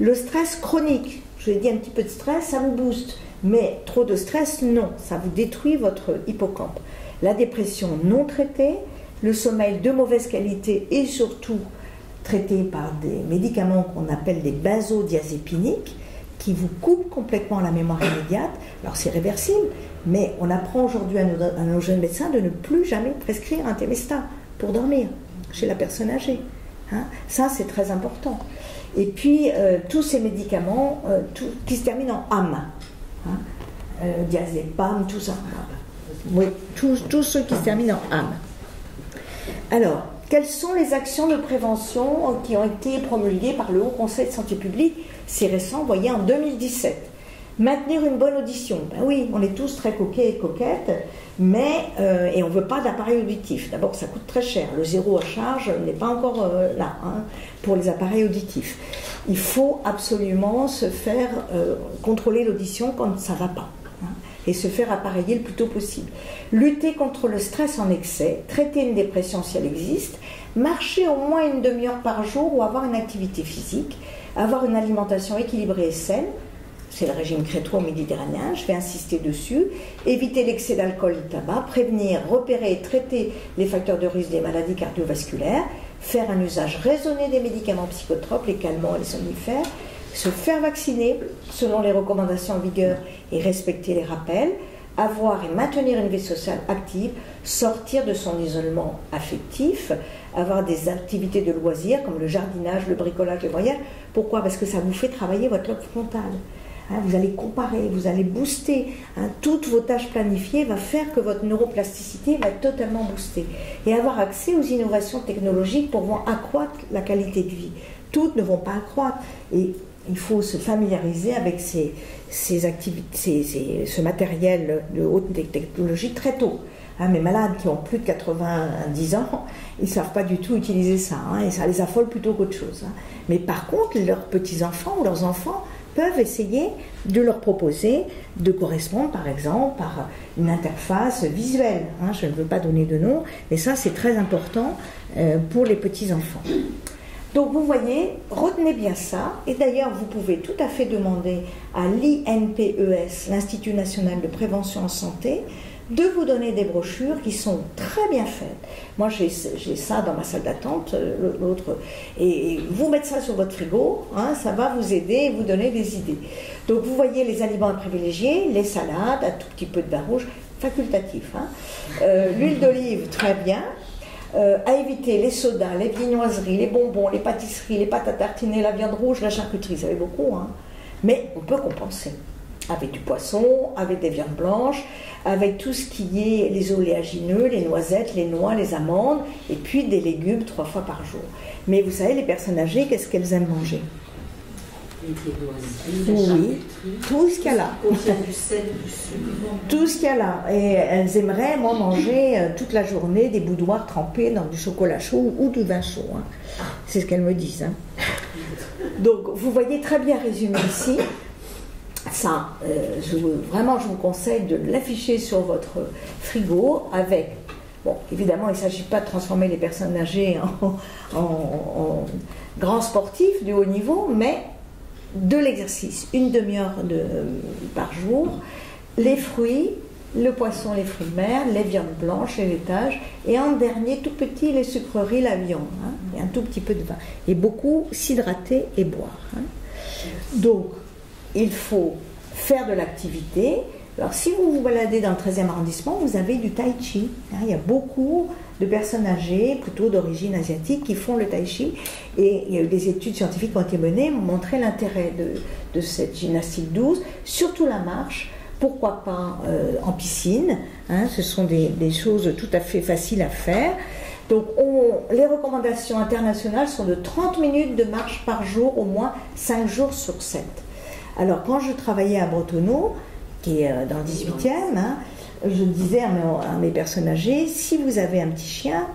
Le stress chronique, je vous ai dit un petit peu de stress, ça vous booste. Mais trop de stress, non, ça vous détruit votre hippocampe. La dépression non traitée, le sommeil de mauvaise qualité et surtout traité par des médicaments qu'on appelle des benzodiazépiniques, qui vous coupent complètement la mémoire immédiate. Alors c'est réversible, mais on apprend aujourd'hui à nos jeunes médecins de ne plus jamais prescrire un Temesta pour dormir chez la personne âgée. Ça c'est très important. Et puis tous ces médicaments qui se terminent en AM, diazépam, tout ça. Oui, tous ceux qui se terminent en AM. Alors, quelles sont les actions de prévention qui ont été promulguées par le Haut Conseil de santé publique? C'est récent, vous voyez, en 2017. Maintenir une bonne audition. Ben oui, on est tous très coquets et coquettes, mais et on ne veut pas d'appareil auditif. D'abord, ça coûte très cher. Le zéro à charge n'est pas encore là pour les appareils auditifs. Il faut absolument se faire contrôler l'audition quand ça ne va pas. Et se faire appareiller le plus tôt possible. Lutter contre le stress en excès, traiter une dépression si elle existe, marcher au moins une demi-heure par jour ou avoir une activité physique, avoir une alimentation équilibrée et saine, c'est le régime crétois-méditerranéen, je vais insister dessus, éviter l'excès d'alcool et de tabac, prévenir, repérer et traiter les facteurs de risque des maladies cardiovasculaires, faire un usage raisonné des médicaments psychotropes, les calmants et les somnifères, se faire vacciner selon les recommandations en vigueur et respecter les rappels, avoir et maintenir une vie sociale active, sortir de son isolement affectif, avoir des activités de loisirs comme le jardinage, le bricolage, le voyage. Pourquoi? Parce que ça vous fait travailler votre lobe frontal. Vous allez comparer, vous allez booster. Toutes vos tâches planifiées va faire que votre neuroplasticité va être totalement boostée. Et avoir accès aux innovations technologiques pour accroître la qualité de vie. Toutes ne vont pas accroître. Et il faut se familiariser avec ces activités, ce matériel de haute technologie très tôt. Mes malades qui ont plus de 90 ans, ils ne savent pas du tout utiliser ça, et ça les affole plutôt qu'autre chose. Mais par contre, leurs petits-enfants ou leurs enfants peuvent essayer de leur proposer de correspondre, par exemple, par une interface visuelle. Je ne veux pas donner de nom, mais ça, c'est très important pour les petits-enfants. Donc vous voyez, retenez bien ça, et d'ailleurs vous pouvez tout à fait demander à l'INPES, l'Institut National de Prévention en Santé, de vous donner des brochures qui sont très bien faites. Moi j'ai ça dans ma salle d'attente, l'autre, et vous mettre ça sur votre frigo, ça va vous aider et vous donner des idées. Donc vous voyez les aliments à privilégier, les salades, un tout petit peu de vin rouge, facultatif. L'huile d'olive, très bien. À éviter les sodas, les viennoiseries, les bonbons, les pâtisseries, les pâtes à tartiner, la viande rouge, la charcuterie, ça fait beaucoup, mais on peut compenser avec du poisson, avec des viandes blanches, avec tout ce qui est les oléagineux, les noisettes, les noix, les amandes, et puis des légumes 3 fois par jour. Mais vous savez, les personnes âgées, qu'est-ce qu'elles aiment manger? Oui, tout ce qu'il y a là. Tout ce qu'il y a là. Et elles aimeraient, moi, manger toute la journée des boudoirs trempés dans du chocolat chaud ou du vin chaud. C'est ce qu'elles me disent. Donc, vous voyez très bien résumé ici. Ça, vraiment, je vous conseille de l'afficher sur votre frigo avec... Bon, évidemment, il ne s'agit pas de transformer les personnes âgées en grands sportifs du haut niveau, mais de l'exercice, une demi-heure par jour, les fruits, le poisson, les fruits de mer, les viandes blanches, les laitages, et en dernier, tout petit, les sucreries, la viande, et un tout petit peu de vin. Et beaucoup s'hydrater et boire. Donc, il faut faire de l'activité. Alors, si vous vous baladez dans le 13e arrondissement, vous avez du tai chi. Il y a beaucoup de personnes âgées, plutôt d'origine asiatique, qui font le tai chi. Et il y a eu des études scientifiques qui ont été menées, montré l'intérêt de cette gymnastique douce, surtout la marche. Pourquoi pas en piscine, ce sont des choses tout à fait faciles à faire. Donc les recommandations internationales sont de 30 minutes de marche par jour, au moins 5 jours sur 7. Alors quand je travaillais à Bretonneau, qui est dans le 18e, je disais à mes personnes âgées, si vous avez un petit chien,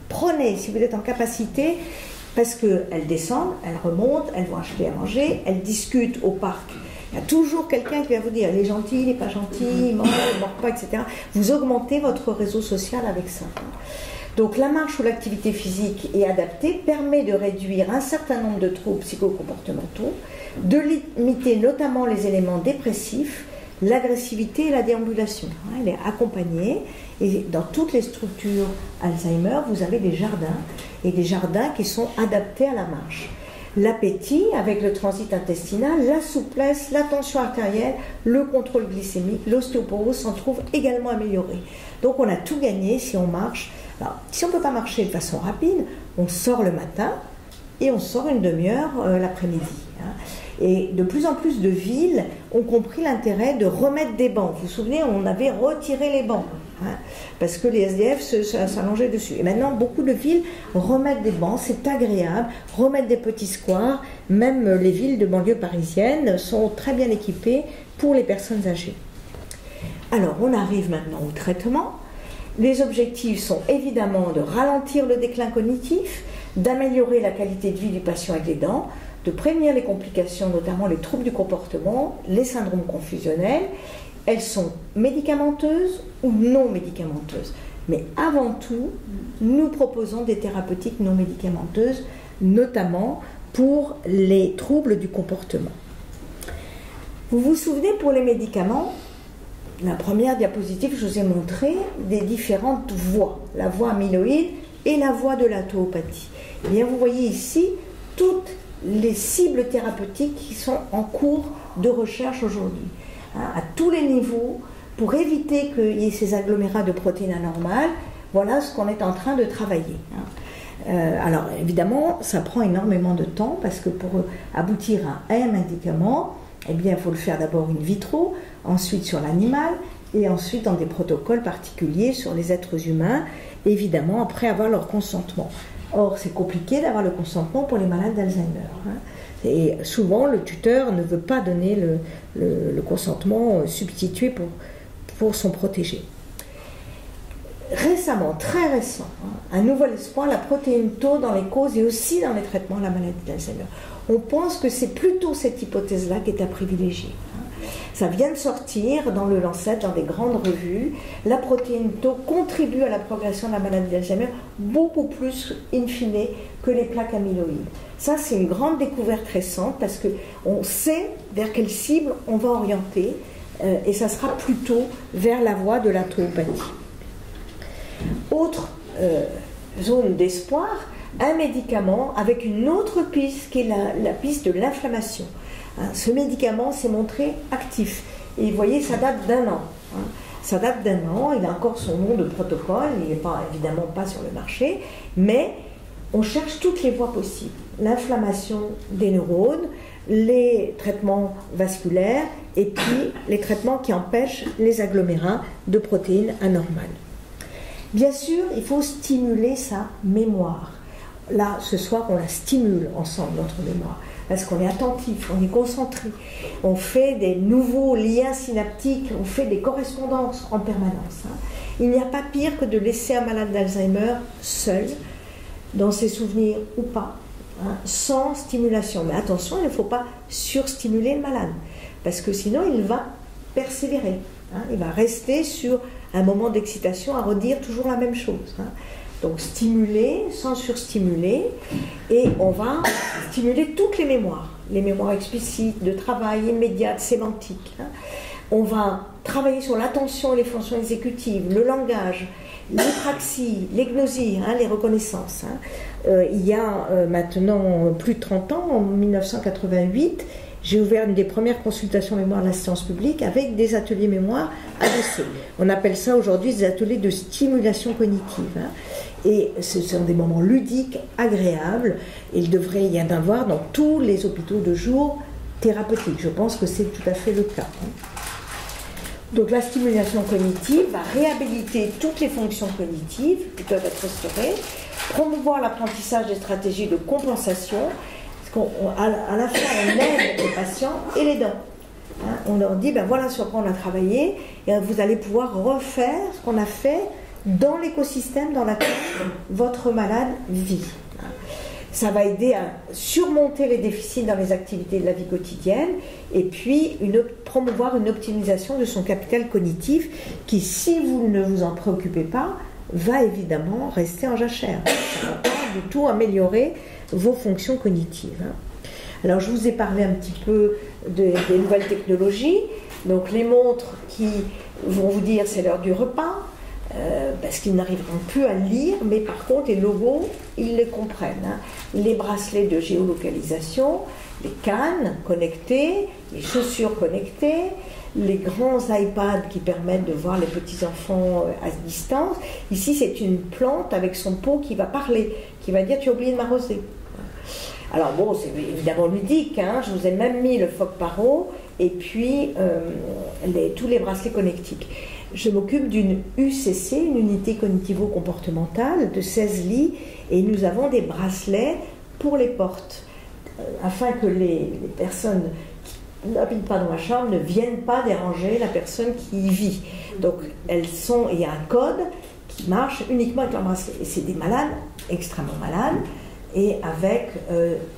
prenez, si vous êtes en capacité, parce qu'elles descendent, elles remontent, elles vont acheter à manger, elles discutent au parc. Il y a toujours quelqu'un qui va vous dire, il est gentil, il n'est pas gentil, il mange pas, etc. Vous augmentez votre réseau social avec ça. Donc la marche ou l'activité physique est adaptée, permet de réduire un certain nombre de troubles psychocomportementaux, de limiter notamment les éléments dépressifs, l'agressivité et la déambulation. Elle est accompagnée, et dans toutes les structures Alzheimer, vous avez des jardins, et des jardins qui sont adaptés à la marche. L'appétit avec le transit intestinal, la souplesse, la tension artérielle, le contrôle glycémique, l'ostéoporose s'en trouvent également améliorés. Donc on a tout gagné si on marche. Alors, si on ne peut pas marcher de façon rapide, on sort le matin et on sort une demi-heure l'après-midi. Et de plus en plus de villes ont compris l'intérêt de remettre des bancs. Vous vous souvenez, on avait retiré les bancs. hein, parce que les SDF s'allongeaient dessus. Et maintenant, beaucoup de villes remettent des bancs, c'est agréable, remettent des petits squares, même les villes de banlieue parisienne sont très bien équipées pour les personnes âgées. Alors, on arrive maintenant au traitement. Les objectifs sont évidemment de ralentir le déclin cognitif, d'améliorer la qualité de vie du patient avec les dents, de prévenir les complications, notamment les troubles du comportement, les syndromes confusionnels. Elles sont médicamenteuses ou non médicamenteuses. Mais avant tout, nous proposons des thérapeutiques non médicamenteuses, notamment pour les troubles du comportement. Vous vous souvenez, pour les médicaments, la première diapositive, je vous ai montré des différentes voies, la voie amyloïde et la voie de la tauopathie. Eh bien, vous voyez ici toutes les cibles thérapeutiques qui sont en cours de recherche aujourd'hui, hein, à tous les niveaux, pour éviter qu'il y ait ces agglomérats de protéines anormales. Voilà ce qu'on est en train de travailler. Alors, évidemment, ça prend énormément de temps, parce que pour aboutir à un médicament, eh bien, il faut le faire d'abord in vitro, ensuite sur l'animal, et ensuite dans des protocoles particuliers sur les êtres humains, évidemment après avoir leur consentement. Or, c'est compliqué d'avoir le consentement pour les malades d'Alzheimer, hein. Et souvent, le tuteur ne veut pas donner le consentement substitué pour son protégé. Récemment, très récent, hein, un nouvel espoir, la protéine tau dans les causes et aussi dans les traitements de la maladie d'Alzheimer. On pense que c'est plutôt cette hypothèse-là qui est à privilégier. Ça vient de sortir dans le Lancet, dans des grandes revues. La protéine tau contribue à la progression de la maladie d'Alzheimer beaucoup plus, in fine, que les plaques amyloïdes. Ça, c'est une grande découverte récente, parce qu'on sait vers quelle cible on va orienter, et ça sera plutôt vers la voie de la tauopathie. Autre zone d'espoir, un médicament avec une autre piste qui est la piste de l'inflammation. Ce médicament s'est montré actif. Et vous voyez, ça date d'1 an. Ça date d'1 an, il a encore son nom de protocole, il n'est évidemment pas sur le marché, mais on cherche toutes les voies possibles. L'inflammation des neurones, les traitements vasculaires, et puis les traitements qui empêchent les agglomérats de protéines anormales. Bien sûr, il faut stimuler sa mémoire. Là, ce soir, on la stimule ensemble, notre mémoire, parce qu'on est attentif, on est concentré, on fait des nouveaux liens synaptiques, on fait des correspondances en permanence. Il n'y a pas pire que de laisser un malade d'Alzheimer seul, dans ses souvenirs ou pas, sans stimulation. Mais attention, il ne faut pas surstimuler le malade, parce que sinon il va persévérer, il va rester sur un moment d'excitation à redire toujours la même chose. Donc stimuler sans surstimuler, et on va stimuler toutes les mémoires explicites, de travail, immédiates, sémantiques. On va travailler sur l'attention et les fonctions exécutives, le langage, l'hypraxie, les gnosies, les reconnaissances. Il y a maintenant plus de 30 ans, en 1988, j'ai ouvert une des premières consultations mémoire de l'assistance publique avec des ateliers mémoire adossés. On appelle ça aujourd'hui des ateliers de stimulation cognitive. Et ce sont des moments ludiques, agréables. Il devrait y en avoir dans tous les hôpitaux de jour thérapeutiques. Je pense que c'est tout à fait le cas. Donc la stimulation cognitive va réhabiliter toutes les fonctions cognitives qui peuvent être restaurées, promouvoir l'apprentissage des stratégies de compensation. À la fin, on aide les patients et les dents. On leur dit, voilà sur quoi on a travaillé, et vous allez pouvoir refaire ce qu'on a fait dans l'écosystème dans lequel votre malade vit. Ça va aider à surmonter les déficits dans les activités de la vie quotidienne, et puis promouvoir une optimisation de son capital cognitif qui, si vous ne vous en préoccupez pas, va évidemment rester en jachère. Ça ne va pas du tout améliorer vos fonctions cognitives. Alors je vous ai parlé un petit peu des nouvelles technologies. Donc les montres qui vont vous dire c'est l'heure du repas, parce qu'ils n'arriveront plus à lire, mais par contre les logos, ils les comprennent. Les bracelets de géolocalisation, les cannes connectées, les chaussures connectées, les grands iPads qui permettent de voir les petits-enfants à distance. Ici, c'est une plante avec son pot qui va parler, qui va dire « tu as oublié de m'arroser ». Alors bon, c'est évidemment ludique, je vous ai même mis le phoque paro et puis tous les bracelets connectiques. je m'occupe d'une UCC, une unité cognitivo-comportementale de 16 lits, et nous avons des bracelets pour les portes, afin que les personnes qui n'habitent pas dans la chambre ne viennent pas déranger la personne qui y vit. Donc il y a un code qui marche uniquement avec leur bracelet. Et c'est des malades, extrêmement malades, et avec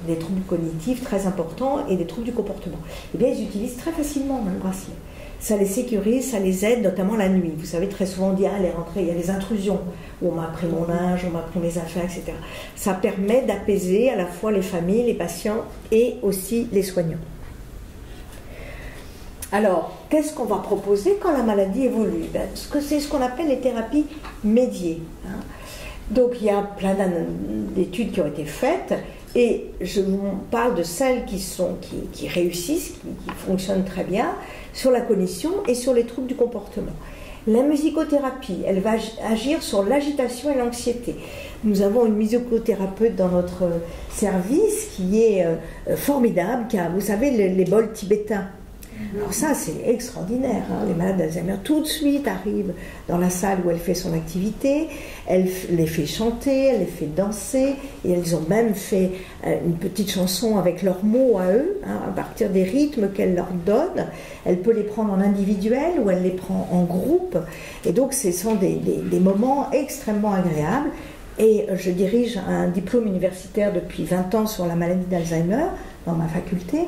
des troubles cognitifs très importants et des troubles du comportement. Eh bien, ils utilisent très facilement le bracelet. Ça les sécurise, ça les aide, notamment la nuit. Vous savez, très souvent, on dit, elle est rentrée, il y a des intrusions, où on m'a pris mon linge, on m'a pris mes affaires, etc. Ça permet d'apaiser à la fois les familles, les patients et aussi les soignants. Alors, qu'est-ce qu'on va proposer quand la maladie évolue? C'est ce qu'on appelle les thérapies médiées. Donc, il y a plein d'études qui ont été faites, et je vous parle de celles qui réussissent, qui fonctionnent très bien, sur la cognition et sur les troubles du comportement. La musicothérapie, elle va agir sur l'agitation et l'anxiété. Nous avons une musicothérapeute dans notre service qui est formidable, qui a, vous savez, les bols tibétains. Alors ça, c'est extraordinaire. Les malades d'Alzheimer, tout de suite, arrivent dans la salle où elle fait son activité, elle les fait chanter, elle les fait danser, et elles ont même fait une petite chanson avec leurs mots à eux, à partir des rythmes qu'elle leur donne. Elle peut les prendre en individuel ou elle les prend en groupe. Et donc, ce sont des moments extrêmement agréables. Et je dirige un diplôme universitaire depuis 20 ans sur la maladie d'Alzheimer dans ma faculté.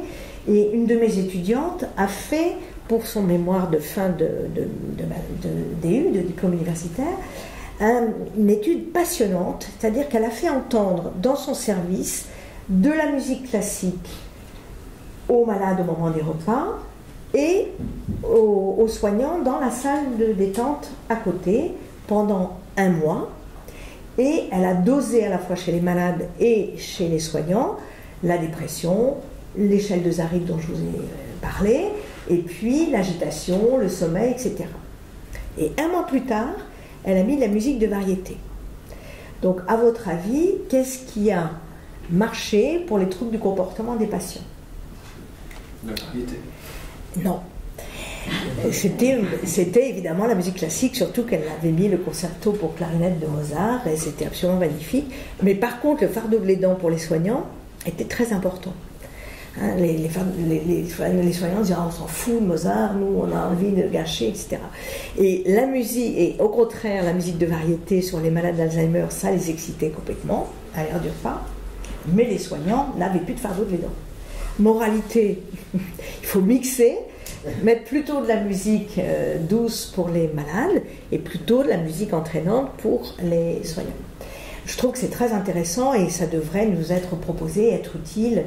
Et une de mes étudiantes a fait, pour son mémoire de fin de DU, de diplôme universitaire, une étude passionnante, c'est-à-dire qu'elle a fait entendre dans son service de la musique classique aux malades au moment des repas et aux soignants dans la salle de détente à côté pendant 1 mois. Et elle a dosé à la fois chez les malades et chez les soignants la dépression, l'échelle de Zarit dont je vous ai parlé, et puis l'agitation, le sommeil, etc. Et 1 mois plus tard, elle a mis de la musique de variété. Donc, à votre avis, qu'est-ce qui a marché pour les troubles du comportement des patients? La variété. Non. C'était évidemment la musique classique, surtout qu'elle avait mis le concerto pour clarinette de Mozart, et c'était absolument magnifique. Mais par contre, le fardeau de l'aidant pour les soignants était très important. Les soignants disent on s'en fout de Mozart, nous on a envie de le gâcher, etc. Et la musique, et au contraire la musique de variété sur les malades d'Alzheimer, ça les excitait complètement à l'heure du repas, mais les soignants n'avaient plus de fardeau de l'aidant. Moralité, il faut mixer, mettre plutôt de la musique douce pour les malades et plutôt de la musique entraînante pour les soignants. Je trouve que c'est très intéressant et ça devrait nous être proposé, être utile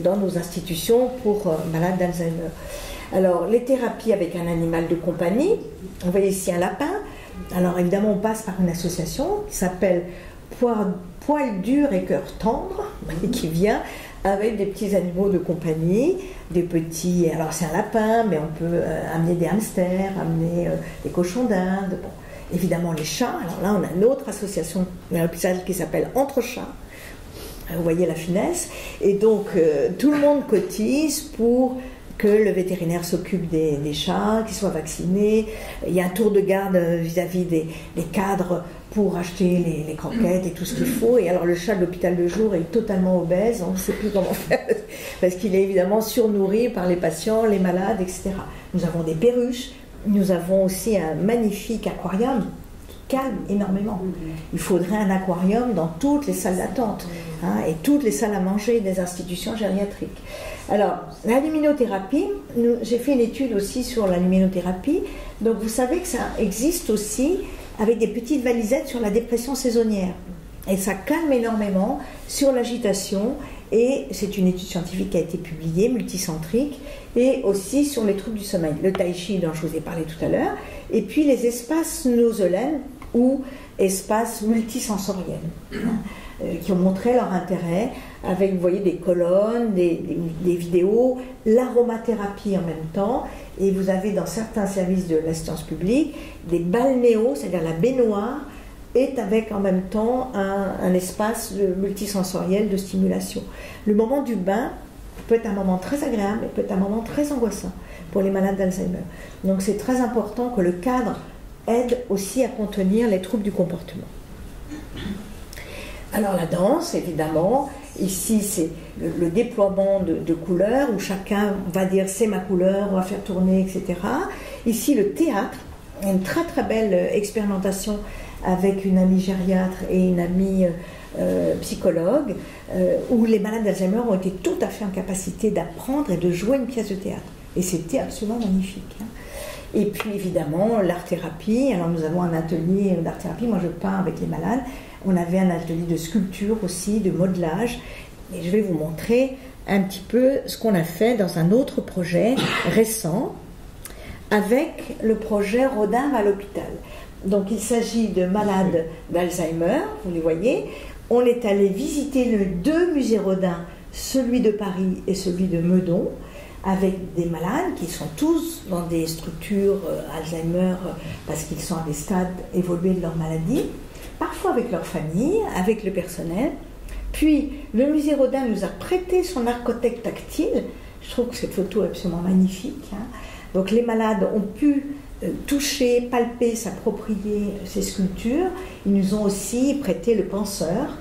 dans nos institutions pour malades d'Alzheimer. Alors, les thérapies avec un animal de compagnie, on voit ici un lapin. Alors, évidemment, on passe par une association qui s'appelle Poil dur et cœur tendre, et qui vient avec des petits animaux de compagnie, des petits... Alors, c'est un lapin, mais on peut amener des hamsters, amener des cochons d'Inde, bon. Évidemment les chats, alors là on a une autre association à l'hôpital qui s'appelle Entre Chats, vous voyez la finesse, et donc tout le monde cotise pour que le vétérinaire s'occupe des chats, qu'ils soient vaccinés, il y a un tour de garde vis-à-vis des cadres pour acheter les croquettes et tout ce qu'il faut, et alors le chat de l'hôpital de jour est totalement obèse, on ne sait plus comment faire, parce qu'il est évidemment surnourri par les patients, les malades, etc. Nous avons des perruches. Nous avons aussi un magnifique aquarium qui calme énormément. Il faudrait un aquarium dans toutes les salles d'attente et toutes les salles à manger des institutions gériatriques. Alors, la luminothérapie, j'ai fait une étude aussi sur la luminothérapie. Donc, vous savez que ça existe aussi avec des petites valisettes sur la dépression saisonnière. Et ça calme énormément sur l'agitation. Et c'est une étude scientifique qui a été publiée, multicentrique, et aussi sur les troubles du sommeil. Le tai chi dont je vous ai parlé tout à l'heure, et puis les espaces nosolènes ou espaces multisensoriels, qui ont montré leur intérêt avec, vous voyez, des colonnes, des vidéos, l'aromathérapie en même temps, et vous avez dans certains services de l'assistance publique des balnéos, c'est-à-dire la baignoire, est avec en même temps un espace multisensoriel de stimulation. Le moment du bain peut être un moment très agréable et peut être un moment très angoissant, pour les malades d'Alzheimer. Donc c'est très important que le cadre aide aussi à contenir les troubles du comportement. Alors la danse, évidemment, ici c'est le déploiement de couleurs où chacun va dire c'est ma couleur, on va faire tourner, etc. Ici le théâtre, une très très belle expérimentation avec une amie gériatre et une amie psychologue, où les malades d'Alzheimer ont été tout à fait en capacité d'apprendre et de jouer une pièce de théâtre. Et c'était absolument magnifique. Et puis évidemment l'art-thérapie. Alors nous avons un atelier d'art-thérapie, moi je peins avec les malades. On avait un atelier de sculpture aussi, de modelage. Et je vais vous montrer un petit peu ce qu'on a fait dans un autre projet récent avec le projet Rodin va à l'hôpital. Donc il s'agit de malades d'Alzheimer, vous les voyez. On est allé visiter les deux musées Rodin, celui de Paris et celui de Meudon, avec des malades qui sont tous dans des structures Alzheimer parce qu'ils sont à des stades évolués de leur maladie, parfois avec leur famille, avec le personnel. Puis le musée Rodin nous a prêté son narcothèque tactile. Je trouve que cette photo est absolument magnifique. Donc les malades ont pu toucher, palper, s'approprier ces sculptures. Ils nous ont aussi prêté le penseur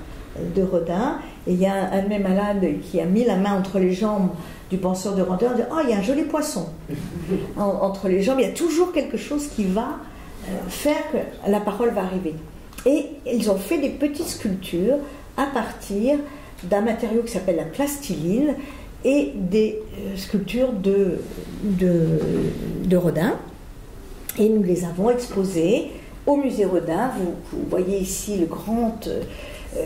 de Rodin. Et il y a un de mes malades qui a mis la main entre les jambes du penseur de Rodin en disant « Oh, il y a un joli poisson !» Entre les jambes, il y a toujours quelque chose qui va faire que la parole va arriver. Et ils ont fait des petites sculptures à partir d'un matériau qui s'appelle la plastiline et des sculptures de Rodin. Et nous les avons exposées au musée Rodin. Vous voyez ici le grand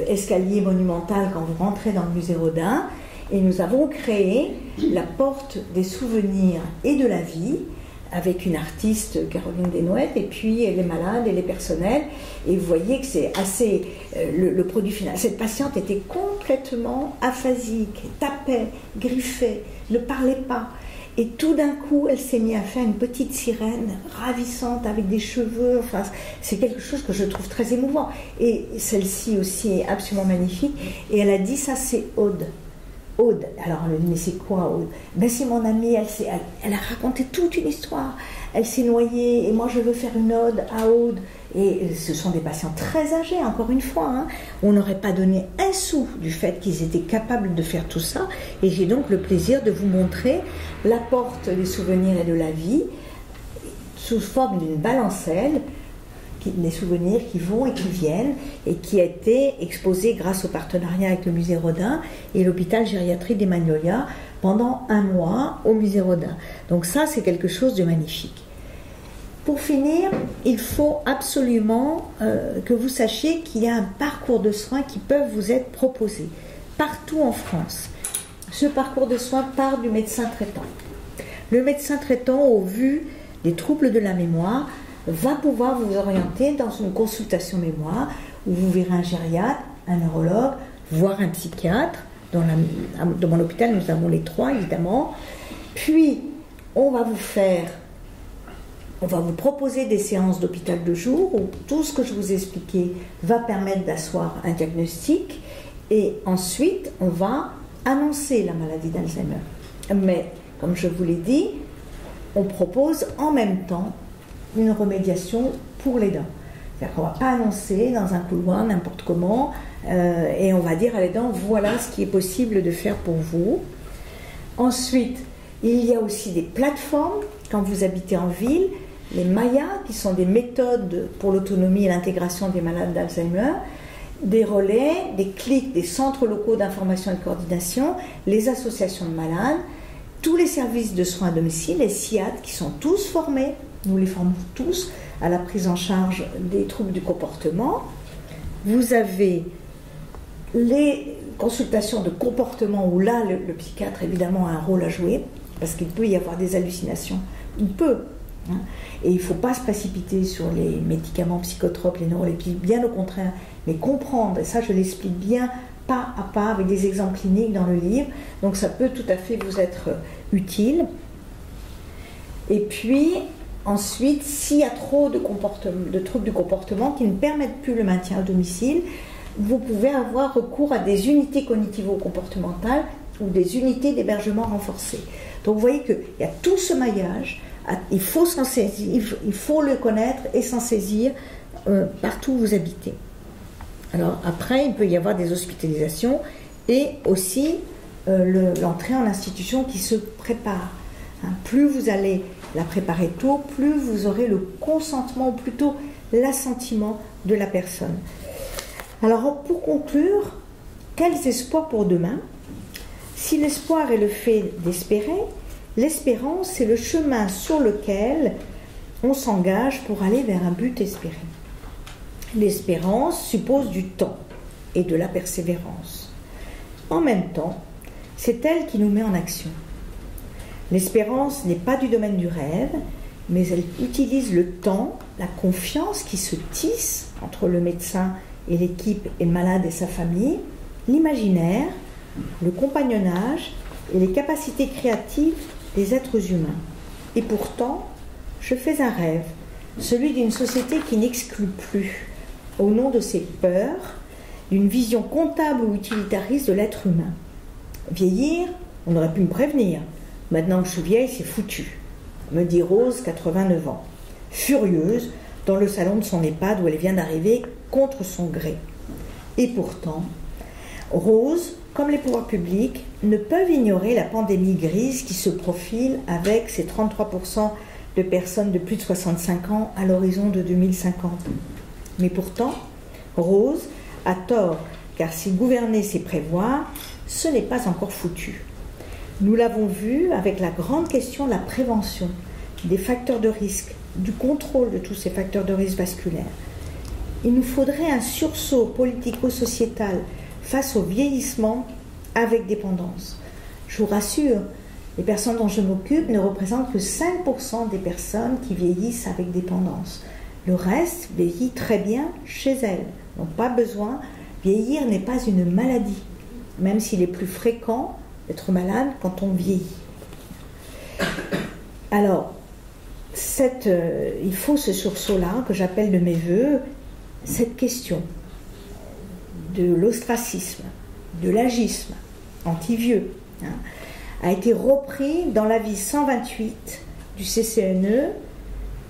escalier monumental quand vous rentrez dans le musée Rodin. Et nous avons créé la porte des souvenirs et de la vie avec une artiste, Caroline Desnouettes, et puis les malades et les personnels. Et vous voyez que c'est assez le produit final. Cette patiente était complètement aphasique, tapait, griffait, ne parlait pas. Et tout d'un coup, elle s'est mise à faire une petite sirène ravissante avec des cheveux. Enfin, c'est quelque chose que je trouve très émouvant. Et celle-ci aussi est absolument magnifique. Et elle a dit, ça c'est Aude. Aude. Alors elle me dit, mais c'est quoi Aude? Ben c'est mon amie, elle a raconté toute une histoire. Elle s'est noyée et moi je veux faire une ode à Aude. Et ce sont des patients très âgés, encore une fois. On n'aurait pas donné un sou du fait qu'ils étaient capables de faire tout ça. Et j'ai donc le plaisir de vous montrer la porte des souvenirs et de la vie sous forme d'une balancelle, des souvenirs qui vont et qui viennent, et qui a été exposée grâce au partenariat avec le musée Rodin et l'hôpital gériatrie des Magnolias pendant 1 mois au musée Rodin. Donc ça, c'est quelque chose de magnifique. Pour finir, il faut absolument que vous sachiez qu'il y a un parcours de soins qui peuvent vous être proposés partout en France. Ce parcours de soins part du médecin traitant. Le médecin traitant, au vu des troubles de la mémoire, va pouvoir vous orienter dans une consultation mémoire où vous verrez un gériatre, un neurologue, voire un psychiatre. Dans mon hôpital, nous avons les 3, évidemment. Puis, on va vous proposer des séances d'hôpital de jour où tout ce que je vous ai expliqué va permettre d'asseoir un diagnostic. Et ensuite, on va annoncer la maladie d'Alzheimer. Mais, comme je vous l'ai dit, on propose en même temps une remédiation pour les dents. C'est-à-dire qu'on ne va pas annoncer dans un couloir n'importe comment et on va dire à les dents, voilà ce qui est possible de faire pour vous. Ensuite, il y a aussi des plateformes quand vous habitez en ville, les Maya, qui sont des méthodes pour l'autonomie et l'intégration des malades d'Alzheimer, des relais, des clics, des centres locaux d'information et de coordination, les associations de malades, tous les services de soins à domicile, les SIAD, qui sont tous formés, nous les formons tous, à la prise en charge des troubles du comportement. Vous avez les consultations de comportement où là, le psychiatre évidemment a un rôle à jouer, parce qu'il peut y avoir des hallucinations. Il peut. Et il ne faut pas se précipiter sur les médicaments psychotropes, les neuroleptiques, bien au contraire, mais comprendre, et ça je l'explique bien pas à pas avec des exemples cliniques dans le livre, donc ça peut tout à fait vous être utile. Et puis ensuite, s'il y a trop de troubles du comportement qui ne permettent plus le maintien à domicile, vous pouvez avoir recours à des unités cognitivo-comportementales ou des unités d'hébergement renforcées. Donc vous voyez qu'il y a tout ce maillage, il faut s'en saisir, il faut le connaître et s'en saisir partout où vous habitez. Alors après, il peut y avoir des hospitalisations et aussi l'entrée en institution qui se prépare. Plus vous allez la préparer tôt, plus vous aurez le consentement, ou plutôt l'assentiment de la personne. Alors pour conclure, quels espoirs pour demain? Si l'espoir est le fait d'espérer, l'espérance c'est le chemin sur lequel on s'engage pour aller vers un but espéré. L'espérance suppose du temps et de la persévérance. En même temps, c'est elle qui nous met en action. L'espérance n'est pas du domaine du rêve, mais elle utilise le temps, la confiance qui se tisse entre le médecin et l'équipe et le malade et sa famille, l'imaginaire, le compagnonnage et les capacités créatives des êtres humains. Et pourtant, je fais un rêve, celui d'une société qui n'exclut plus, au nom de ses peurs, d'une vision comptable ou utilitariste de l'être humain. Vieillir, on aurait pu me prévenir. Maintenant que je suis vieille, c'est foutu, me dit Rose, 89 ans, furieuse, dans le salon de son EHPAD où elle vient d'arriver contre son gré. Et pourtant, Rose, comme les pouvoirs publics, ne peuvent ignorer la pandémie grise qui se profile avec ses 33% de personnes de plus de 65 ans à l'horizon de 2050. Mais pourtant, Rose a tort, car si gouverner c'est prévoir, ce n'est pas encore foutu. Nous l'avons vu avec la grande question de la prévention, des facteurs de risque, du contrôle de tous ces facteurs de risque vasculaires. Il nous faudrait un sursaut politico-sociétal face au vieillissement avec dépendance. Je vous rassure, les personnes dont je m'occupe ne représentent que 5% des personnes qui vieillissent avec dépendance. Le reste vieillit très bien chez elles. Donc pas besoin, vieillir n'est pas une maladie, même s'il est plus fréquent d'être malade quand on vieillit. Alors, il faut ce sursaut-là que j'appelle de mes voeux, cette question de l'ostracisme, de l'agisme anti-vieux, a été repris dans l'avis 128 du CCNE,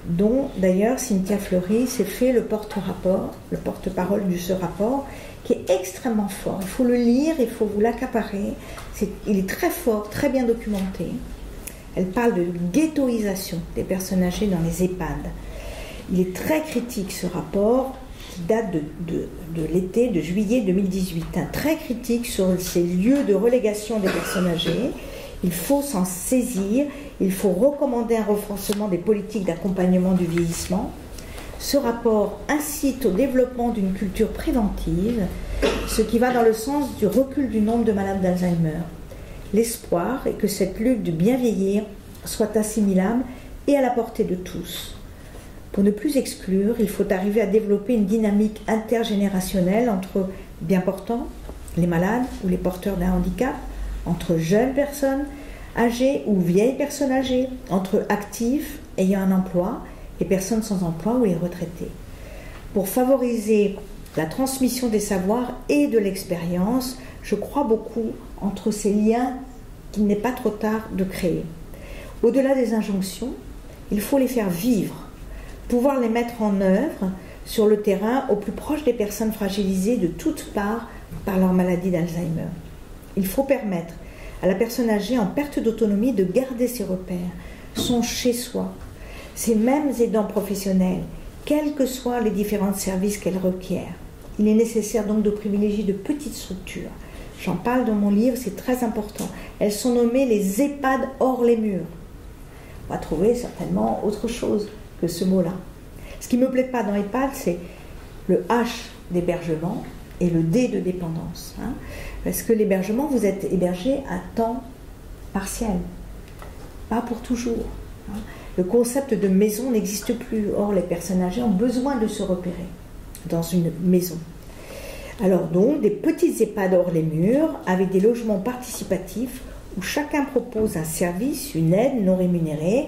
dont d'ailleurs Cynthia Fleury s'est fait le porte-parole de ce rapport, qui est extrêmement fort. Il faut le lire, il faut vous l'accaparer. Il est très fort, très bien documenté. Elle parle de ghettoisation des personnes âgées dans les EHPAD. Il est très critique, ce rapport, qui date de l'été, de juillet 2018. Très critique sur ces lieux de relégation des personnes âgées. Il faut s'en saisir, il faut recommander un renforcement des politiques d'accompagnement du vieillissement. Ce rapport incite au développement d'une culture préventive, ce qui va dans le sens du recul du nombre de malades d'Alzheimer. L'espoir est que cette lutte du bien vieillir soit assimilable et à la portée de tous. Pour ne plus exclure, il faut arriver à développer une dynamique intergénérationnelle entre bien portants, les malades ou les porteurs d'un handicap, entre jeunes personnes âgées ou vieilles personnes âgées, entre actifs ayant un emploi et personnes sans emploi ou les retraités. Pour favoriser la transmission des savoirs et de l'expérience, je crois beaucoup entre ces liens qu'il n'est pas trop tard de créer. Au-delà des injonctions, il faut les faire vivre, pouvoir les mettre en œuvre sur le terrain au plus proche des personnes fragilisées de toutes parts par leur maladie d'Alzheimer. Il faut permettre à la personne âgée en perte d'autonomie de garder ses repères, son chez-soi, ses mêmes aidants professionnels, quels que soient les différents services qu'elle requiert. Il est nécessaire donc de privilégier de petites structures. J'en parle dans mon livre, c'est très important. Elles sont nommées les EHPAD hors les murs. On va trouver certainement autre chose que ce mot-là. Ce qui ne me plaît pas dans EHPAD, c'est le H d'hébergement et le D de dépendance. Parce que l'hébergement, vous êtes hébergé à temps partiel, pas pour toujours. Le concept de maison n'existe plus. Or, les personnes âgées ont besoin de se repérer dans une maison. Alors donc, des petites EHPAD hors les murs, avec des logements participatifs, où chacun propose un service, une aide non rémunérée,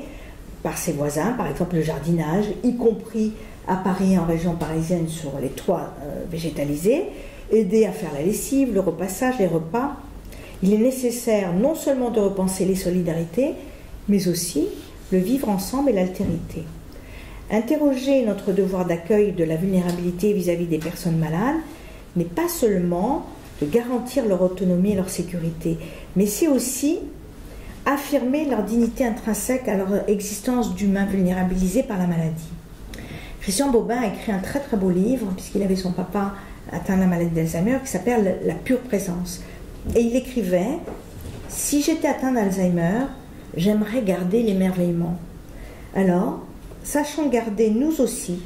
par ses voisins, par exemple le jardinage, y compris à Paris et en région parisienne sur les toits végétalisés, aider à faire la lessive, le repassage, les repas. Il est nécessaire non seulement de repenser les solidarités, mais aussi le vivre ensemble et l'altérité. Interroger notre devoir d'accueil de la vulnérabilité vis-à-vis des personnes malades n'est pas seulement de garantir leur autonomie et leur sécurité, mais c'est aussi affirmer leur dignité intrinsèque à leur existence d'humains vulnérabilisés par la maladie. Christian Bobin a écrit un très très beau livre, puisqu'il avait son papa atteint de la maladie d'Alzheimer, qui s'appelle « La pure présence ». Et il écrivait « Si j'étais atteint d'Alzheimer, j'aimerais garder l'émerveillement. Alors, sachons garder nous aussi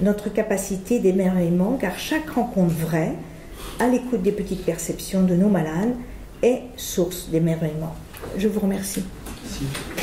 notre capacité d'émerveillement, car chaque rencontre vraie, à l'écoute des petites perceptions de nos malades, est source d'émerveillement. » Je vous remercie. Merci.